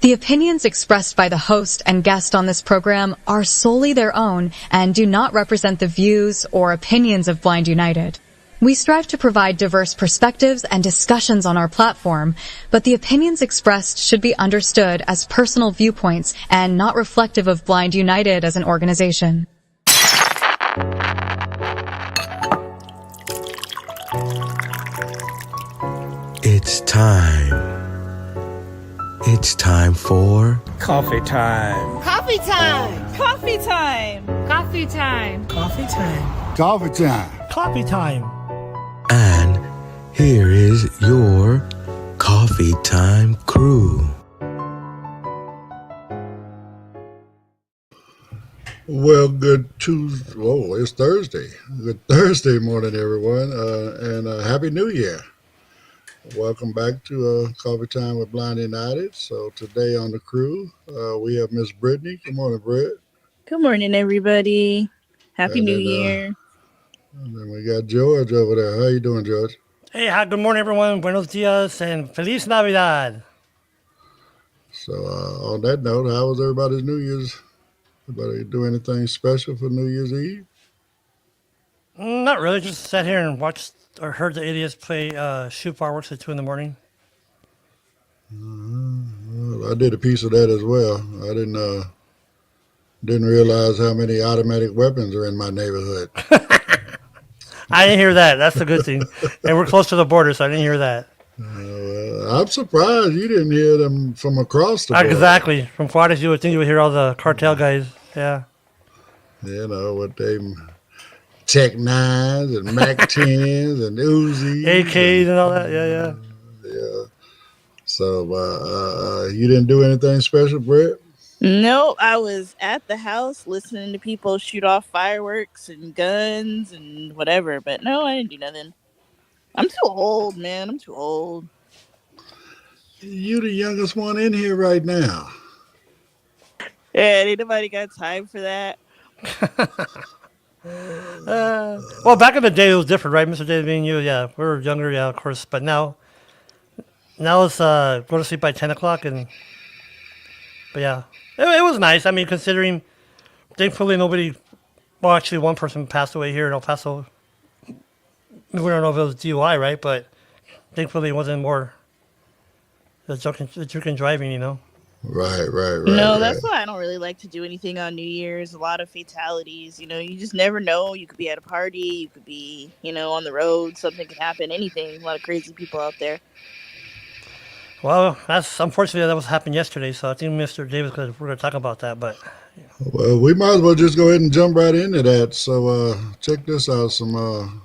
The opinions expressed by the host and guest on this program are solely their own and do not represent the views or opinions of Blind United. We strive to provide diverse perspectives and discussions on our platform, but the opinions expressed should be understood as personal viewpoints and not reflective of Blind United as an organization. It's time. It's time for coffee time. Coffee time. Coffee time. Coffee time. Coffee time. Coffee time. Coffee time. And here is your coffee time crew. Well, good Tuesday. Oh, it's Thursday. Good Thursday morning, everyone, and Happy New Year. Welcome back to Coffee Time with Blind United. So today on the crew, we have Miss Brittany. Good morning, Britt. Good morning, everybody. Happy New Year. And then we got George over there. How you doing, George? Hey, hi, good morning, everyone. Buenos dias and Feliz Navidad. So on that note, how was everybody's New Year's? Everybody do anything special for New Year's Eve? Not really. Just sat here and watched or heard the idiots play shoot fireworks at 2 in the morning. Well, I did a piece of that as well. I didn't realize how many automatic weapons are in my neighborhood. I didn't hear that. That's the good thing. And we're close to the border, so I didn't hear that. I'm surprised you didn't hear them from across the border. Exactly. From Juarez, you would think you would hear all the cartel guys. Yeah. You know, what they Tech 9s and Mac 10s and Uzis. AKs and all that. Yeah. So you didn't do anything special, Brett? No, I was at the house listening to people shoot off fireworks and guns and whatever. But no, I didn't do nothing. I'm too old, man. I'm too old. You the youngest one in here right now. Yeah, ain't nobody got time for that. Well, back in the day, it was different, right, Mr. David, me and you? Yeah, we were younger, yeah, of course. But now it's go to sleep by 10 o'clock. But yeah, it was nice. I mean, considering, thankfully, actually, one person passed away here in El Paso. We don't know if it was DUI, right? But thankfully, it wasn't more the drinking driving, you know? Right. No, that's why I don't really like to do anything on New Year's. A lot of fatalities, you know, you just never know. You could be at a party, you could be, on the road, something could happen, anything. A lot of crazy people out there. Well, unfortunately, that was happened yesterday, so I think Mr. Davis, we're going to talk about that, but... Well, we might as well just go ahead and jump right into that. So check this out, some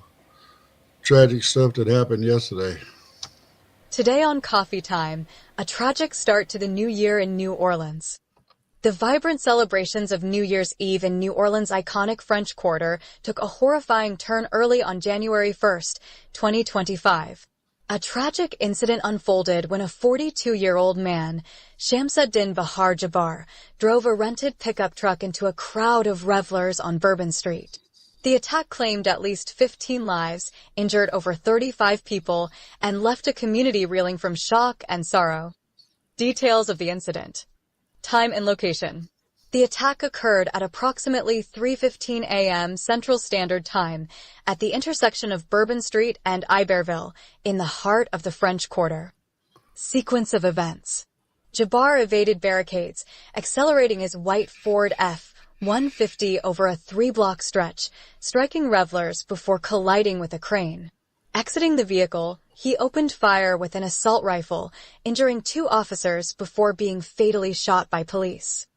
tragic stuff that happened yesterday. Today on Coffee Time, a tragic start to the new year in New Orleans. The vibrant celebrations of New Year's Eve in New Orleans' iconic French Quarter took a horrifying turn early on January 1st, 2025. A tragic incident unfolded when a 42-year-old man, Shamsuddin Bahar Jabbar, drove a rented pickup truck into a crowd of revelers on Bourbon Street. The attack claimed at least 15 lives, injured over 35 people, and left a community reeling from shock and sorrow. Details of the incident. Time and location. The attack occurred at approximately 3:15 a.m. Central Standard Time at the intersection of Bourbon Street and Iberville in the heart of the French Quarter. Sequence of events. Jabbar evaded barricades, accelerating his white Ford F-150 over a 3-block stretch, striking revelers before colliding with a crane. Exiting the vehicle, he opened fire with an assault rifle, injuring 2 officers before being fatally shot by police.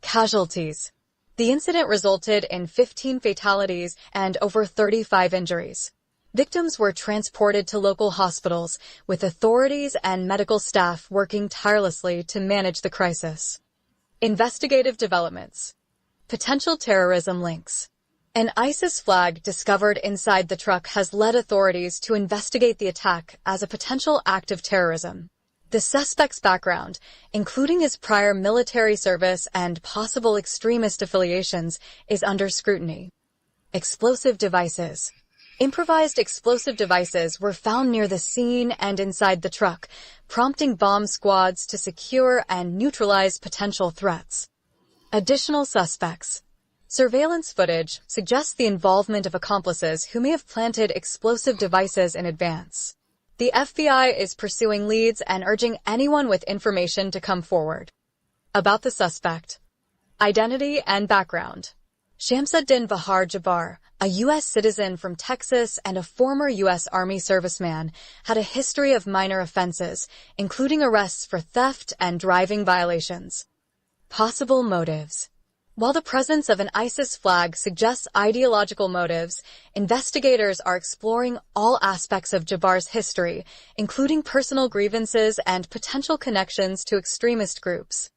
Casualties. The incident resulted in 15 fatalities and over 35 injuries. Victims were transported to local hospitals, with authorities and medical staff working tirelessly to manage the crisis. Investigative developments. Potential terrorism links. An ISIS flag discovered inside the truck has led authorities to investigate the attack as a potential act of terrorism. The suspect's background, including his prior military service and possible extremist affiliations, is under scrutiny. Explosive devices. Improvised explosive devices were found near the scene and inside the truck, prompting bomb squads to secure and neutralize potential threats. Additional suspects. Surveillance footage suggests the involvement of accomplices who may have planted explosive devices in advance. The FBI is pursuing leads and urging anyone with information to come forward. About the suspect. Identity and background. Shamsuddin Bahar Jabbar, a U.S. citizen from Texas and a former U.S. Army serviceman, had a history of minor offenses, including arrests for theft and driving violations. Possible motives. While the presence of an ISIS flag suggests ideological motives, investigators are exploring all aspects of Jabbar's history, including personal grievances and potential connections to extremist groups.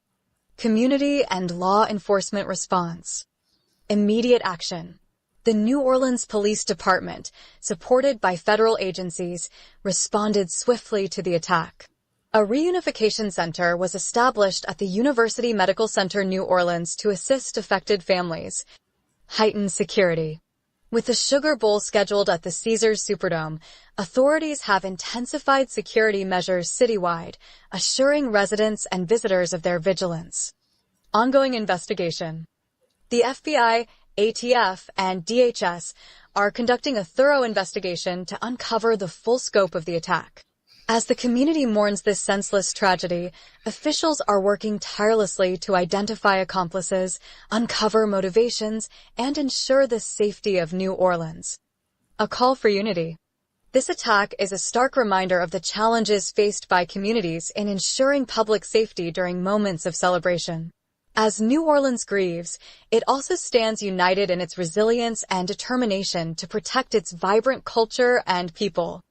Community and law enforcement response. Immediate action. The New Orleans Police Department, supported by federal agencies, responded swiftly to the attack. A reunification center was established at the University Medical Center New Orleans to assist affected families. Heightened security. With the Sugar Bowl scheduled at the Caesars Superdome, authorities have intensified security measures citywide, assuring residents and visitors of their vigilance. Ongoing investigation. The FBI, ATF, and DHS are conducting a thorough investigation to uncover the full scope of the attack. As the community mourns this senseless tragedy, officials are working tirelessly to identify accomplices, uncover motivations, and ensure the safety of New Orleans. A call for unity. This attack is a stark reminder of the challenges faced by communities in ensuring public safety during moments of celebration. As New Orleans grieves, it also stands united in its resilience and determination to protect its vibrant culture and people.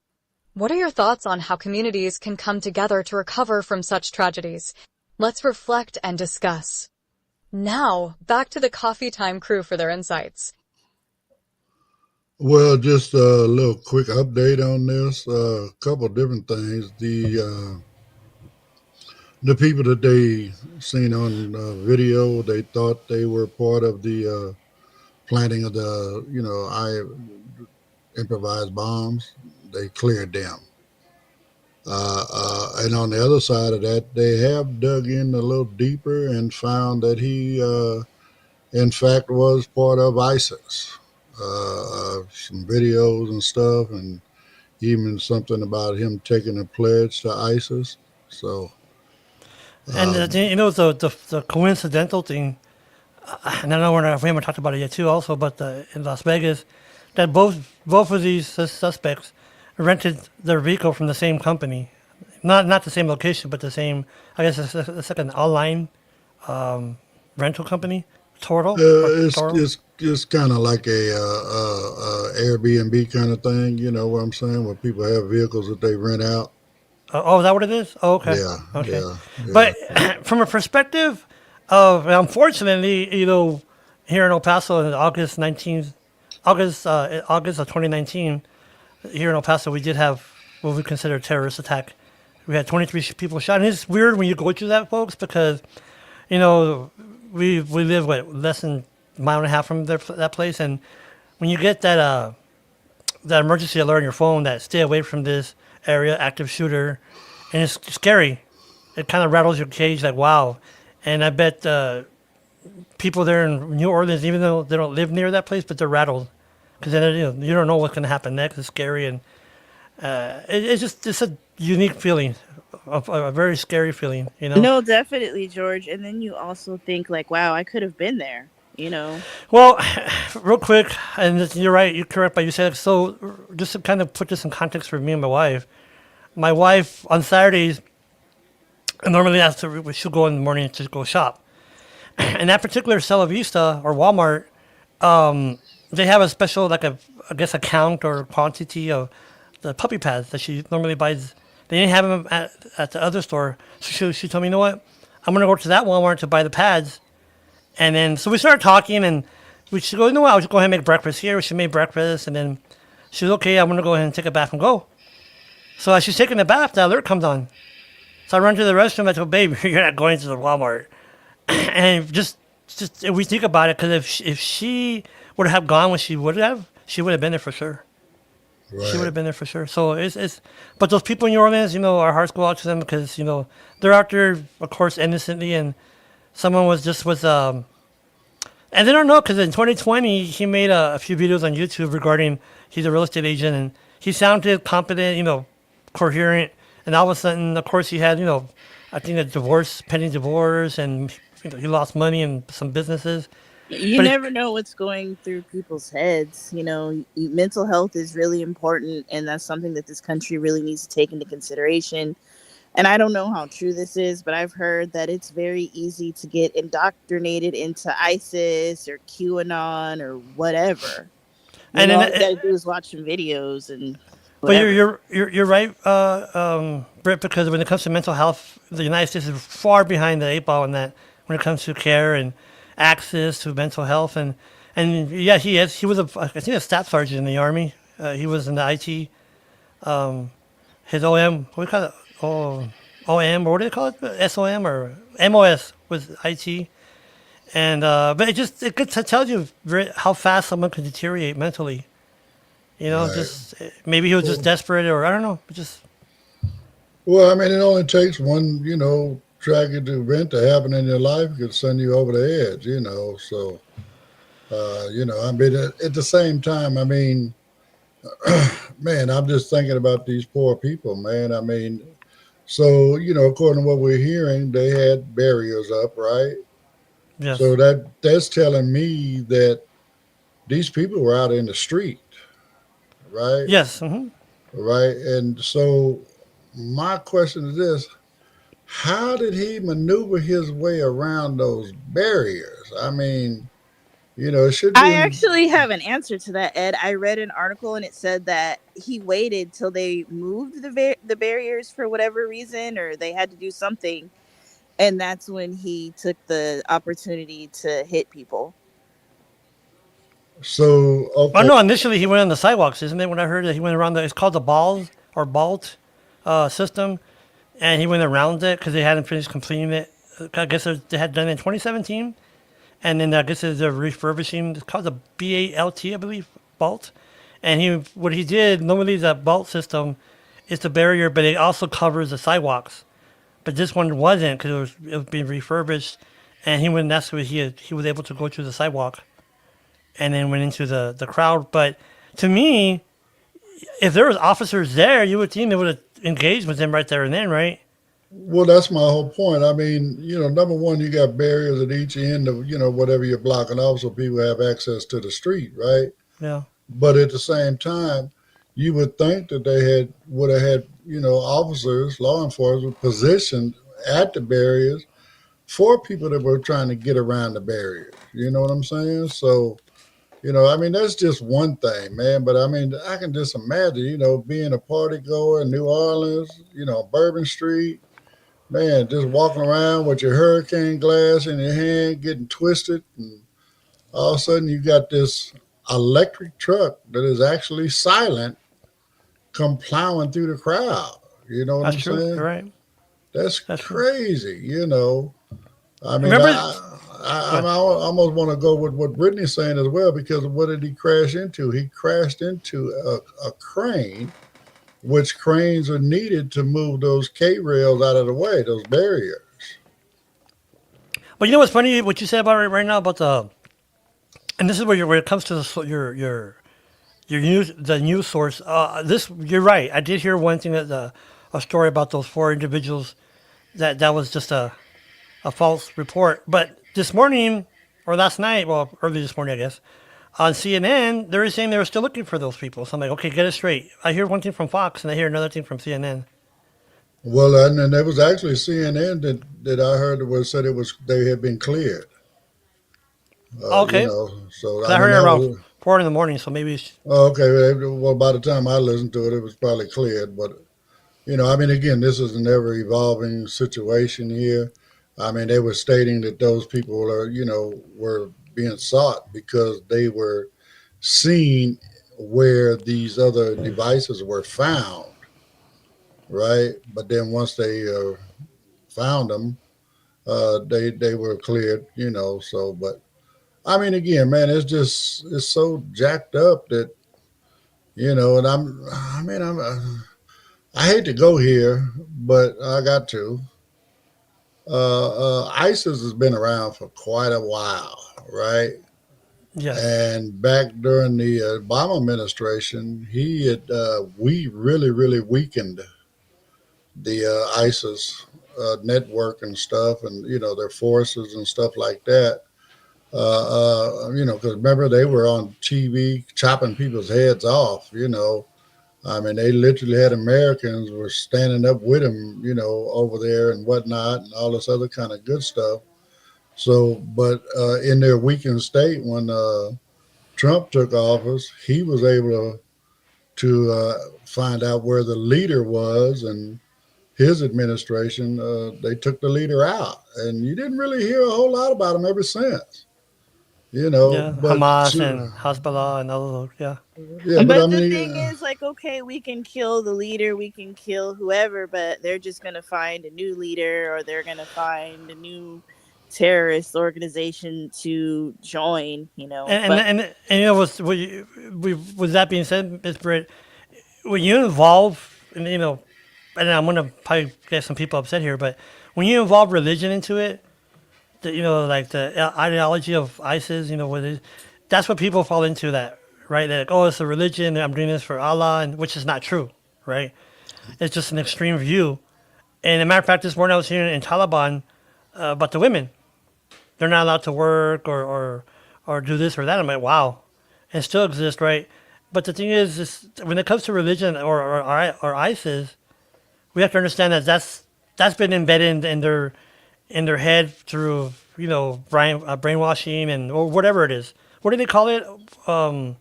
What are your thoughts on how communities can come together to recover from such tragedies? Let's reflect and discuss. Now, back to the Coffee Time crew for their insights. Well, just a little quick update on this. A couple different things. The people that they seen on video, they thought they were part of the planting of the, improvised bombs. They cleared them. And on the other side of that, they have dug in a little deeper and found that he, in fact, was part of ISIS. Some videos and stuff, and even something about him taking a pledge to ISIS. So, And the coincidental thing, and I know we haven't talked about it yet too. Also, but in Las Vegas, that both of these suspects rented their vehicle from the same company, not the same location, but the same. I guess it's like an online rental company. Toro. It's kind of like a Airbnb kind of thing. You know what I'm saying? Where people have vehicles that they rent out. Is that what it is? Oh, okay. Yeah. Okay. Yeah. But from a perspective of, unfortunately, here in El Paso on August of 2019, here in El Paso, we did have what we consider a terrorist attack. We had 23 people shot. And it's weird when you go through that, folks, because, we live, less than a mile and a half from that place. And when you get that emergency alert on your phone that stay away from this area, active shooter, and it's scary. It kind of rattles your cage like, wow. And I bet people there in New Orleans, even though they don't live near that place, but they're rattled because you don't know what's going to happen next. It's scary, and it's a unique feeling, a very scary feeling. No, definitely, George. And then you also think like, wow, I could have been there. Well, real quick, and you're right, you're correct, but you said so. Just to kind of put this in context for me and my wife. My wife on Saturdays normally she'll go in the morning to go shop. And that particular Stella Vista or Walmart, they have a special, I guess, a count or quantity of the puppy pads that she normally buys. They didn't have them at the other store. So she told me, you know what? I'm going to go to that Walmart to buy the pads. And then, so we started talking, and she goes, you know what? I'll just go ahead and make breakfast here. She made breakfast, and then she was okay. I'm going to go ahead and take a bath and go. So as she's taking a bath, the alert comes on. So I run to the restroom. I told, babe, you're not going to the Walmart. And just if we think about it, because if she would have gone when she would have been there for sure. she would Right. have been there for sure. So but those people in New Orleans, our hearts go out to them because they're out there, of course, innocently, and someone and they don't know because in 2020 he made a few videos on YouTube regarding he's a real estate agent and he sounded competent, coherent, and all of a sudden, of course, he had I think a divorce, pending divorce, and he lost money in some businesses. You But it, never know what's going through people's heads. Mental health is really important, and that's something that this country really needs to take into consideration. And I don't know how true this is, but I've heard that it's very easy to get indoctrinated into ISIS or QAnon or whatever. and then All you got to do is watch some videos and But you're whatever. you're you're, you're right, Britt, because when it comes to mental health, the United States is far behind the eight ball in that when it comes to care and access to mental health and yeah, he is. He was I think a staff sergeant in the army. He was in the IT. His OM, what do you call it? OM, or what do they call it? SOM or MOS was IT. And but it tells you how fast someone can deteriorate mentally. Right. Just maybe he was just Well, desperate, or I don't know. Just well, I mean, it only takes one, tragic event to happen in your life could send you over the edge, So, I mean, at the same time, I mean, man, I'm just thinking about these poor people, man. I mean, so, according to what we're hearing, they had barriers up, right? So yes, that's telling me that these people were out in the street, right? yes. Hmm. Right. And so my question is this: how did he maneuver his way around those barriers? I mean, it should I be. actually have an answer to that, Ed. I read an article and it said that he waited till they moved the barriers for whatever reason, or they had to do something, and that's when he took the opportunity to hit people. So I okay. know initially he went on the sidewalks, isn't it? When I heard that he went around it's called the balls or Balt system, and he went around it because they hadn't finished completing it. I guess they had done it in 2017, and then I guess they're refurbishing. It's called the BALT, I believe, Balt. And what he did normally the Balt system is the barrier, but it also covers the sidewalks. But this one wasn't because it was being refurbished, and he went. That's where he was able to go to the sidewalk, and then went into the crowd. But to me, if there was officers there, you would think they would have engaged with them right there and then, right? Well, that's my whole point. I mean, number one, you got barriers at each end of whatever you're blocking off, so people have access to the street, right? Yeah, But at the same time, you would think that they would have had officers, law enforcement positioned at the barriers for people that were trying to get around the barriers. You know what I'm saying? So, I mean, that's just one thing, man. But I mean, I can just imagine, being a party goer in New Orleans, Bourbon Street, man, just walking around with your hurricane glass in your hand, getting twisted, and all of a sudden you got this electric truck that is actually silent come plowing through the crowd. You know what that's I'm true. You're saying? right. That's That's true. crazy. I mean, Remember? I Good. almost want to go with what Brittany's saying as well because what did he crash into? He crashed into a crane, which cranes are needed to move those K rails out of the way, those barriers. But you know what's funny? What you said about right now about and this is where it comes to your news the news source. This you're right. I did hear one thing that a story about those four individuals that was just a false report. But this morning or last night, well, early this morning, I guess, on CNN, they were saying they were still looking for those people. So I'm like, okay, get it straight. I hear one thing from Fox and I hear another thing from CNN. Well, and then there was actually CNN that I heard that was said it was they had been cleared. Okay, So because I I mean heard it that around was 4 in the morning. So maybe okay. Well, by the time I listened to it, it was probably cleared. But I mean, again, this is an ever evolving situation here. I mean, they were stating that those people were being sought because they were seen where these other devices were found, right? But then once they found them, they were cleared. So, but I mean, again, man, it's so jacked up that And I mean, I hate to go here, but I got to. ISIS has been around for quite a while, right? Yes. And back during the Obama administration, we really weakened the ISIS network and stuff, and their forces and stuff like that. Because remember they were on TV chopping people's heads off. I mean, they literally had Americans were standing up with them, over there and whatnot, and all this other kind of good stuff. So, but in their weakened state, when Trump took office, he was able to find out where the leader was, and his administration, they took the leader out, and you didn't really hear a whole lot about him ever since. Yeah. But Hamas and Hezbollah and all those. Yeah. yeah, but I But the mean, thing is, like, okay, we can kill the leader, we can kill whoever, but they're just gonna find a new leader, or they're gonna find a new terrorist organization to join. And But and, and, and with that being said, Miss Britt, when you involve, and and I'm gonna probably get some people upset here, but when you involve religion into it, like the ideology of ISIS, that's what people fall into. That right? That oh, it's a religion. I'm doing this for Allah, and which is not true, right? It's just an extreme view. And a matter of fact, this morning I was hearing in Taliban about the women. They're not allowed to work or do this or that. I'm like, wow, and it still exists, right? But the thing is when it comes to religion or ISIS, we have to understand that that's been embedded in their head through brainwashing and or whatever it is. What do they call it? Um,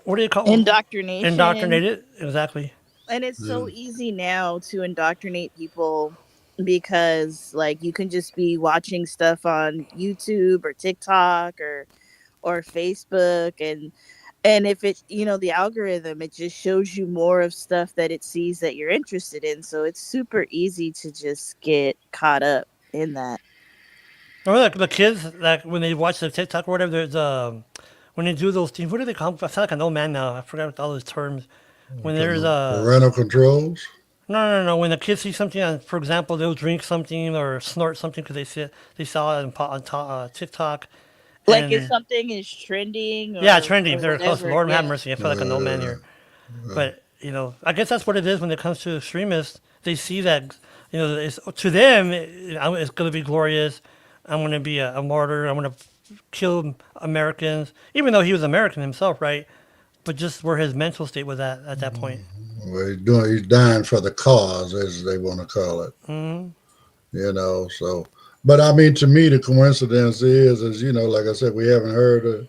what do they call indoctrination. indoctrinated? Exactly. And it's yeah. so easy now to indoctrinate people, because like you can just be watching stuff on YouTube or TikTok or Facebook, and if it, the algorithm, it just shows you more of stuff that it sees that you're interested in, so it's super easy to just get caught up in that. Remember the kids like when they watch the TikTok or whatever. There's when they do those things. What do they call them? I sound like an old man now. I forgot all those terms. When Talking there's about parental controls. no. When the kids see something, on, for example, they'll drink something or snort something because they saw it on TikTok, Like if and something is trending yeah, or trending. They're close. whatever, Lord have yeah. mercy. I feel like an old man Uh, here. But I guess that's what it is when it comes to extremists. They see that to them it's going to be glorious. I'm going to be a martyr. I'm going to kill Americans, even though he was American himself, right? But just where his mental state was at that point. well, he's dying for the cause, as they want to call it. Mm-hmm. So, but I mean, to me, the coincidence is like I said, we haven't heard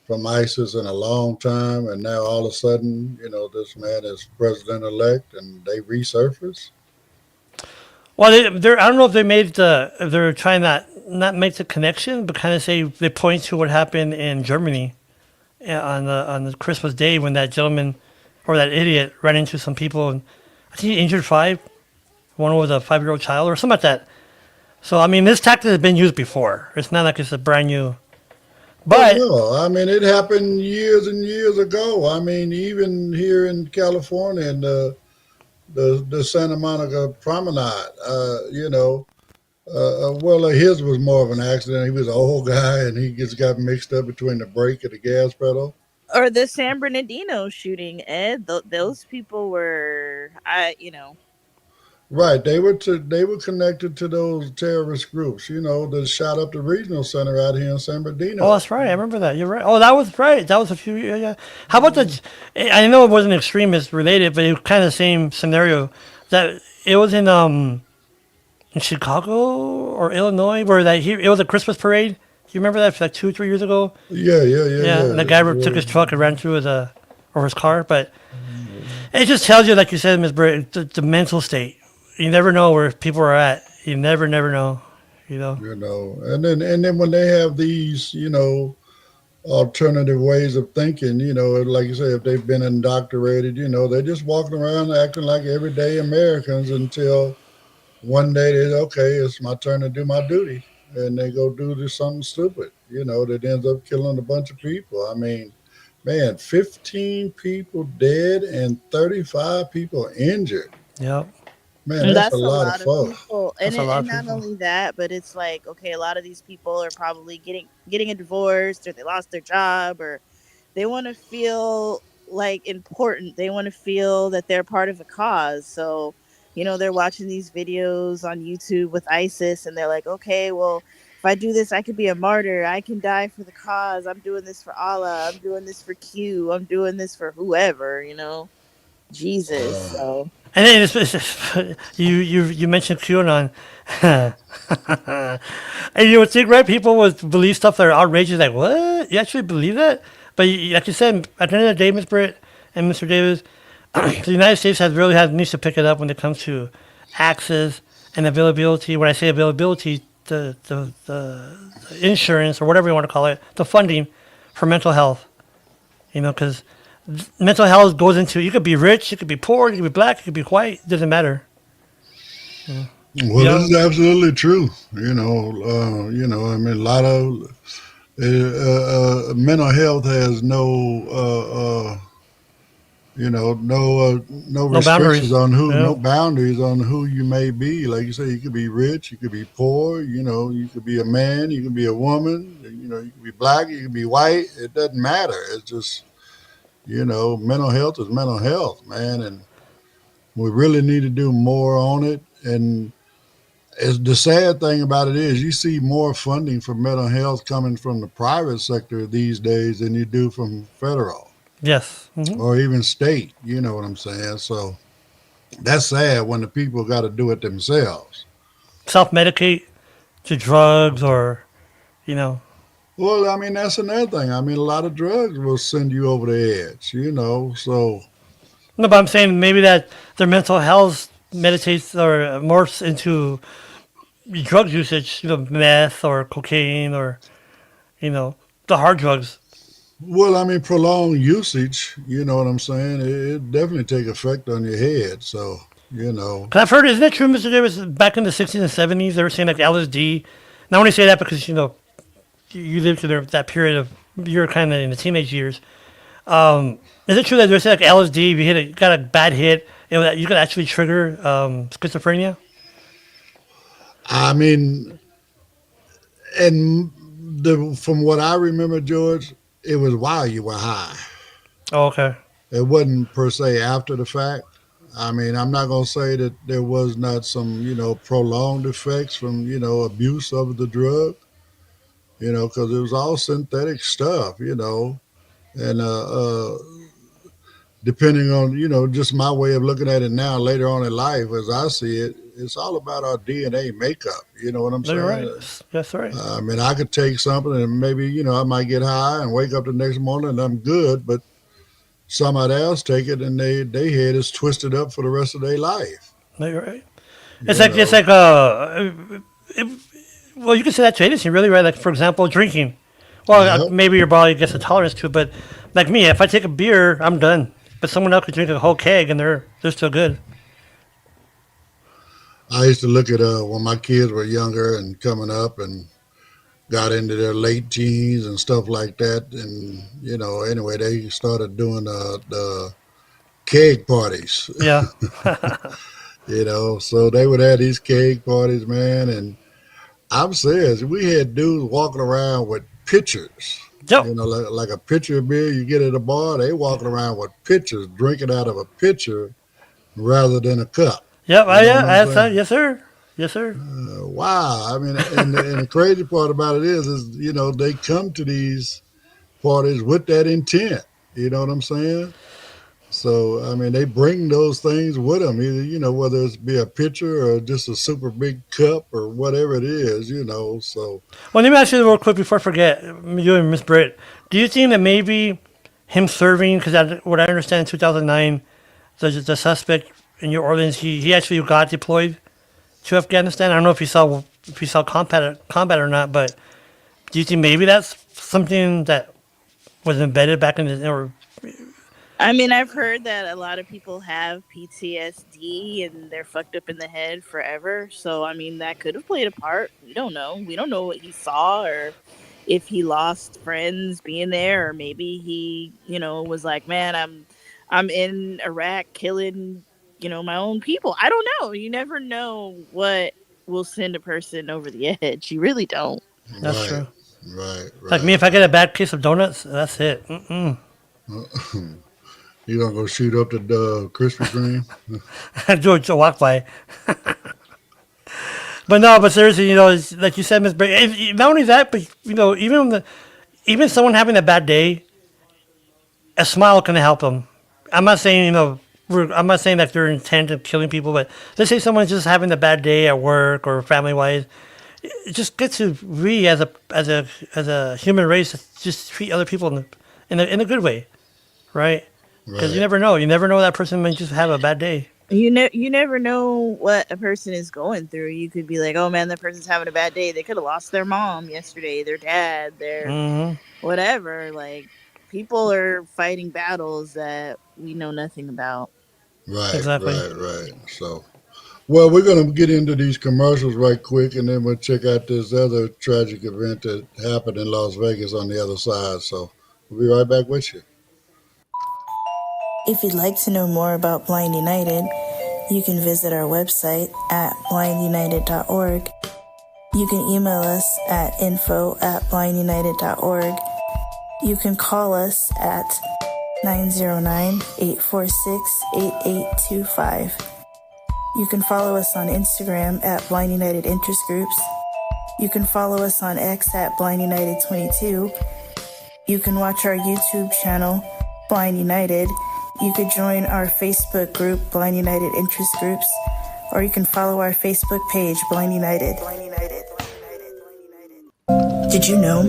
from ISIS in a long time, and now all of a sudden, this man is president elect, and they resurface. Well, I don't know if they made if they're trying to not make the connection, but kind of say they point to what happened in Germany on the Christmas day when that gentleman or that idiot ran into some people and I think he injured five. One was a 5-year-old child or something like that. So I mean, this tactic has been used before. It's not like it's a brand new. Oh But no, I mean it happened years and years ago. I mean, even here in California, in the Santa Monica Promenade, his was more of an accident. He was an old guy, and he just got mixed up between the brake and the gas pedal. Or the San Bernardino shooting, Ed. Those people were, Right, they were connected to those terrorist groups, that shot up the regional center out here in San oh, Bernardino. that's right. I remember that. You're right. Oh, that was right. That was a few years. Yeah. How about the? I know it wasn't extremist related, but it was kind of the same scenario. That it was in Chicago or Illinois, where it was a Christmas parade. Do you remember that? Like 2 or 3 years ago. Yeah, and the guy took his truck and ran through or his car. But it just tells you, like you said, Miss Britt, the mental state. You never know where people are at. You never know. You know. And then when they have these, alternative ways of thinking, like you say, if they've been indoctrinated, they're just walking around acting like everyday Americans until one day they say, okay, it's my turn to do my duty, and they go do this something stupid, that ends up killing a bunch of people. I mean, Man, 15 people dead and 35 people injured. Yep. Man, And that's a that's a lot of lot of folks. people, That's a lot and of not people. only that, but it's like, okay, a lot of these people are probably getting a divorce, or they lost their job, or they want to feel like important. They want to feel that they're part of a cause. So, they're watching these videos on YouTube with ISIS, and they're like, okay, well, if I do this, I could be a martyr. I can die for the cause. I'm doing this for Allah. I'm doing this for Q. I'm doing this for whoever. Jesus. Uh, So, And then you mentioned QAnon. And you would think, right? People would believe stuff that are outrageous. Like, what? You actually believe that? But like you said, at the end of the day, Miss Britt and Mr. Davis, the United States needs to pick it up when it comes to access and availability. When I say availability, the insurance or whatever you want to call it, the funding for mental health. Because mental health goes into, you could be rich, you could be poor, you could be black, you could be white. It doesn't matter. well, this is Young. absolutely true. I mean, a lot of mental health has no No restrictions boundaries. on no Yeah. boundaries on who you may be. Like you say, you could be rich, you could be poor, you could be a man, you could be a woman, you could be black, you could be white. It doesn't matter. It's just, mental health is mental health, man. And we really need to do more on it. And the sad thing about it is you see more funding for mental health coming from the private sector these days than you do from federal Yes. Hmm. or even state. You know what I'm saying? So that's sad when the people got to do it themselves. Self medicate to drugs or, you know. Well, I mean, that's another thing. I mean, a lot of drugs will send you over the edge. So, No, but I'm saying maybe that their mental health meditates or morphs into drug usage, meth or cocaine or, the hard drugs. well, I mean, prolonged usage, you know what I'm saying? It definitely take effect on your head. So, you know, Because I've heard, isn't it true, Mr. Davis, back in the 60s and 70s, they were saying like LSD. Now, when I say that because, you lived through that period of, you're kind of in the teenage years. Is it true that there's like LSD? If you got a bad hit, you could actually trigger schizophrenia? I mean, and from what I remember, George, it was while you were high. Oh, okay. It wasn't per se after the fact. I mean, I'm not going to say that there was not some, prolonged effects from, abuse of the drug, because it was all synthetic stuff, and depending on, just my way of looking at it now, later on in life, as I see it, it's all about our DNA makeup. You know what I'm No, you're right. saying? That's right. I mean, I could take something and maybe, I might get high and wake up the next morning and I'm good, but somebody else take it and they head is twisted up for the rest of their life. No, you're right. You It's know. like it, well, you can say that to anything, really, right? Like for example, drinking. Well, Yep. maybe your body gets a tolerance to it, but like me, if I take a beer, I'm done. But someone else could drink a whole keg and they're still good. I used to look at when my kids were younger and coming up and got into their late teens and stuff like that. And, anyway, they started doing the keg parties, Yeah. so they would have these keg parties, man. And I'm serious, we had dudes walking around with pitchers. Yep. Like a pitcher of beer you get at a bar, they walking around with pitchers, drinking out of a pitcher rather than a cup. Yep. You know Yeah. what I'm saying? Yes, sir. Yes, sir. Wow. I mean, and the crazy part about it is they come to these parties with that intent. You know what I'm saying? So I mean, they bring those things with them, either whether it's be a pitcher or just a super big cup or whatever it is. So Well, let me ask you real quick before I forget. You and Miss Britt, do you think that maybe him serving? Because what I understand, in 2009, the suspect in New Orleans, he actually got deployed to Afghanistan. I don't know if he saw combat or not, but do you think maybe that's something that was embedded back in the or I mean, I've heard that a lot of people have PTSD and they're fucked up in the head forever. So, I mean, that could have played a part. We don't know. We don't know what he saw or if he lost friends being there, or maybe he, was like, man, I'm in Iraq killing, my own people. I don't know. You never know what will send a person over the edge. You really don't. That's Right, true. right, Like me, right. if I get a bad case of donuts, that's it. Mm-mm. You gonna go shoot up the Krispy Kreme? George to walk by. But no, but seriously, like you said, Miss Bray. Not only that, but even someone having a bad day, a smile can help them. I'm not saying I'm not saying that they're intent of killing people, but let's say someone's just having a bad day at work or family wise. Just get to we as a human race just treat other people in a good way, right? Because you Right, never know. You never know that person might just have a bad day. You never know what a person is going through. You could be like, oh man, that person's having a bad day. They could have lost their mom yesterday, their dad, their Hmm. whatever. Like, people are fighting battles that we know nothing about. right, Exactly. right, right. So, well, we're gonna get into these commercials right quick, and then we'll check out this other tragic event that happened in Las Vegas on the other side. So, we'll be right back with you. If you'd like to know more about Blind United, you can visit our website at blindunited.org. You can email us at info@blindunited.org. You can call us at 909-846-8825. You can follow us on Instagram at Blind United Interest Groups. You can follow us on X at Blind United 22. You can watch our YouTube channel, Blind United. You could join our Facebook group, Blind United Interest Groups, or you can follow our Facebook page, Blind United. Did you know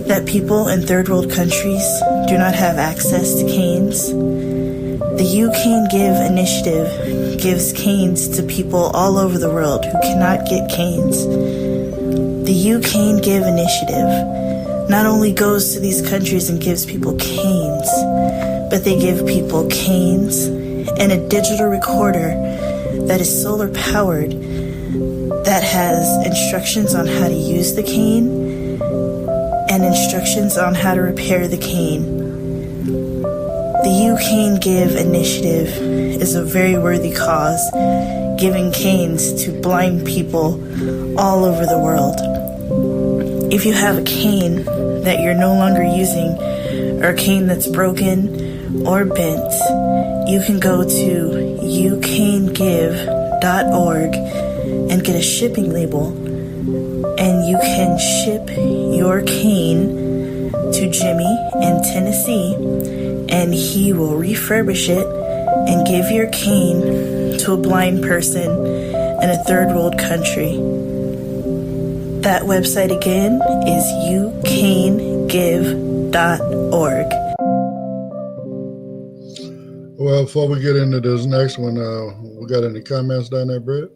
that people in third world countries do not have access to canes? The You Can Give initiative gives canes to people all over the world who cannot get canes. The You Can Give initiative not only goes to these countries and gives people canes, but they give people canes and a digital recorder that is solar powered that has instructions on how to use the cane and instructions on how to repair the cane. The You Can Give initiative is a very worthy cause, giving canes to blind people all over the world. If you have a cane that you're no longer using, or a cane that's broken or bent, you can go to youcangive.org and get a shipping label, and you can ship your cane to Jimmy in Tennessee, and he will refurbish it and give your cane to a blind person in a third world country. That website again is youcangive.org. Well, before we get into this next one, we got any comments down there, Britt?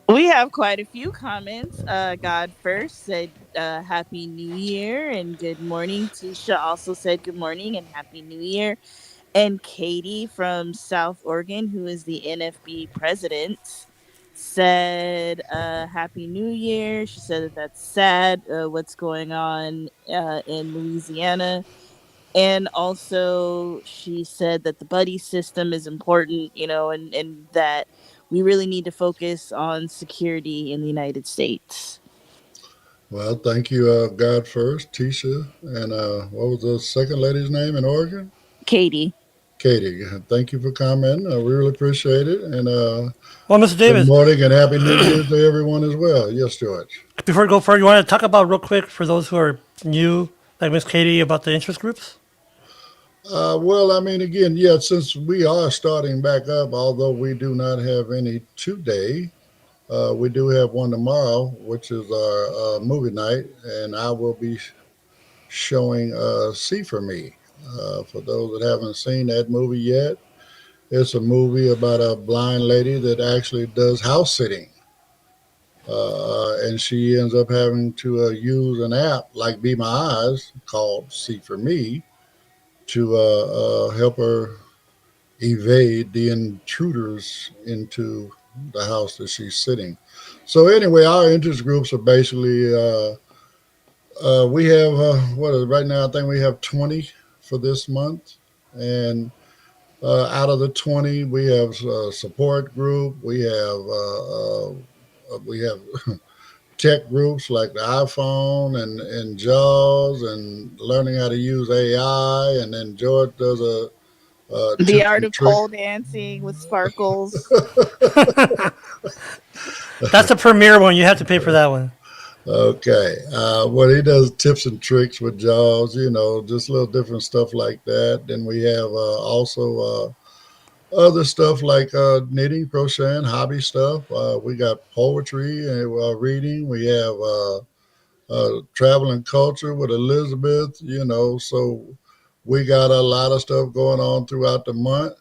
We have quite a few comments. God First said, Happy New Year and good morning. Tisha also said good morning and Happy New Year. And Katie from South Oregon, who is the NFB president, said, Happy New Year. She said that that's sad, what's going on in Louisiana. And also, she said that the buddy system is important, and that we really need to focus on security in the United States. Well, thank you, God First, Tisha, and what was the second lady's name in Oregon? Katie. Katie. Thank you for commenting. We really appreciate it, and Well, Mr. good Davis, morning and happy New Year to everyone as well. Yes, George. before we go further, you want to talk about real quick for those who are new, like Miss Katie, about the interest groups? Well, I mean, again, yeah, since we are starting back up, although we do not have any today, we do have one tomorrow, which is our movie night, and I will be showing See For Me. For those that haven't seen that movie yet, it's a movie about a blind lady that actually does house sitting. And she ends up having to use an app like Be My Eyes called See For Me to help her evade the intruders into the house that she's sitting. So anyway, our interest groups are basically We have what is right now? I think we have 20 for this month, and out of the 20, we have support group. We have tech groups like the iPhone and JAWS and learning how to use AI. And then George does a The tips art and of trick. pole dancing with sparkles. That's the premier one. You have to pay for that one. Okay. Well, he does tips and tricks with JAWS, just little different stuff like that. Then we have also other stuff like knitting, crocheting, hobby stuff. We got poetry and reading. We have travel and culture with Elizabeth, so we got a lot of stuff going on throughout the month,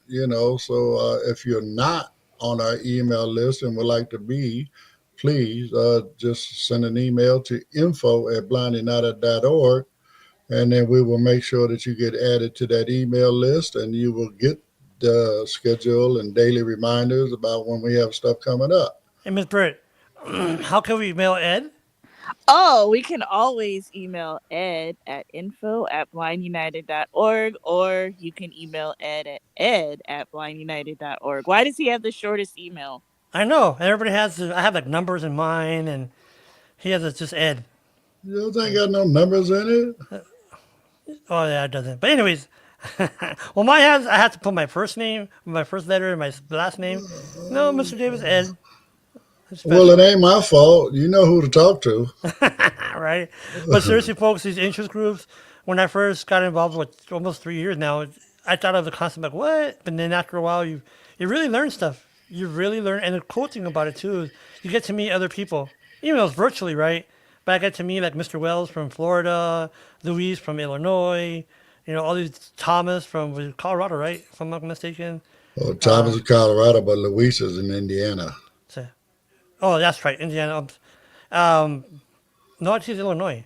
so if you're not on our email list and would like to be, please just send an email to info@blindunited.org, and then we will make sure that you get added to that email list, and you will get the schedule and daily reminders about when we have stuff coming up. Hey, Miss Britt, how can we mail Ed? Oh, we can always email Ed at info@blindunited.org, or you can email ed@blindunited.org. Why does he have the shortest email? I know. Everybody has. I have like numbers in mine, and he has just Ed. You don't think got no numbers in it? Oh yeah, it doesn't. But anyways, well, mine has. I have to put my first name, my first letter, and my last name. No, Mr. Davis, Ed. It's Well, it special. ain't my fault. You know who to talk to. Right? But seriously, folks, these interest groups, when I first got involved with almost 3 years now, I thought of the concept like, what? But then after a while, you really learn stuff. You really learn. And the cool thing about it, too, is you get to meet other people, even though it's virtually, right? But I get to meet like Mr. Wells from Florida, Luis from Illinois, all these Thomas from Colorado, right? If I'm not mistaken. Well, Thomas is Colorado, but Luis is in Indiana. So, oh, that's right, Indiana. Um, no, it's Illinois.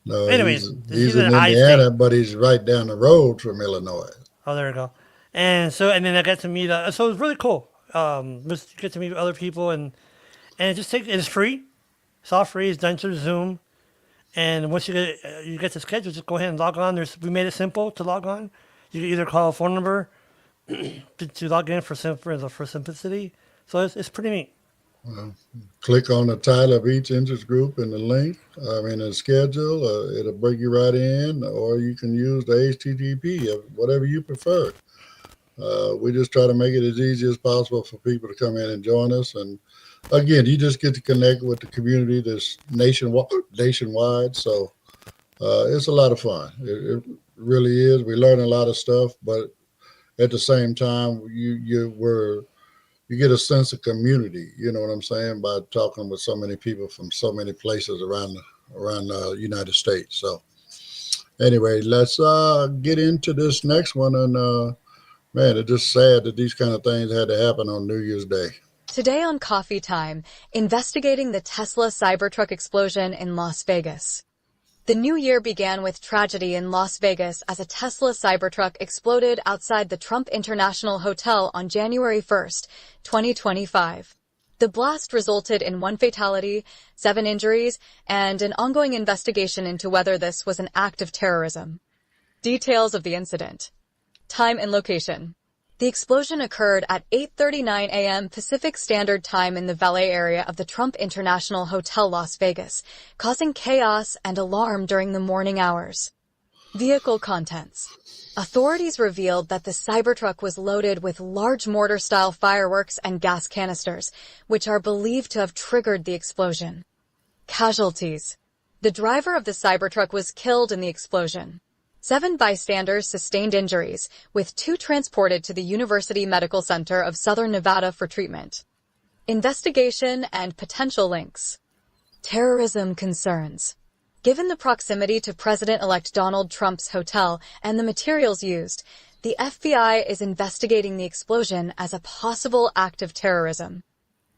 No, Anyways, he's he's in in I-State. Indiana, but he's right down the road from Illinois. Oh, there we go. And then I got to meet. So it was really cool. Just get to meet other people, and it just takes. It's free. It's all free. It's done through Zoom. And once you get the schedule, just go ahead and log on. We made it simple to log on. You can either call a phone number to log in for simplicity. So it's pretty neat. Click on the title of each interest group and the link, the schedule. It'll bring you right in, or you can use the HTTP, whatever you prefer. We just try to make it as easy as possible for people to come in and join us. And again, you just get to connect with the community that's nationwide. So it's a lot of fun. It really is. We learn a lot of stuff, but at the same time, you get a sense of community. You know what I'm saying, by talking with so many people from so many places around the United States. So anyway, let's get into this next one. And man, it's just sad that these kind of things had to happen on New Year's Day. Today on Coffee Time, investigating the Tesla Cybertruck explosion in Las Vegas. The new year began with tragedy in Las Vegas as a Tesla Cybertruck exploded outside the Trump International Hotel on January 1st, 2025. The blast resulted in 1 fatality, 7 injuries, and an ongoing investigation into whether this was an act of terrorism. Details of the incident. Time and location. The explosion occurred at 8:39 a.m. Pacific Standard Time in the valet area of the Trump International Hotel, Las Vegas, causing chaos and alarm during the morning hours. Vehicle contents. Authorities revealed that the Cybertruck was loaded with large mortar-style fireworks and gas canisters, which are believed to have triggered the explosion. Casualties. The driver of the Cybertruck was killed in the explosion. 7 bystanders sustained injuries, with 2 transported to the University Medical Center of Southern Nevada for treatment. Investigation and potential links. Terrorism concerns. Given the proximity to President-elect Donald Trump's hotel and the materials used, the FBI is investigating the explosion as a possible act of terrorism.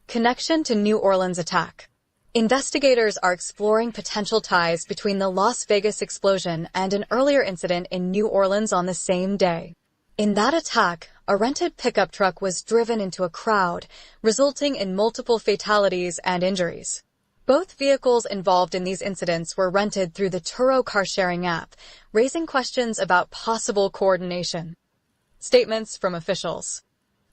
Connection to New Orleans attack. Investigators are exploring potential ties between the Las Vegas explosion and an earlier incident in New Orleans on the same day. In that attack, a rented pickup truck was driven into a crowd, resulting in multiple fatalities and injuries. Both vehicles involved in these incidents were rented through the Turo car-sharing app, raising questions about possible coordination. Statements from officials.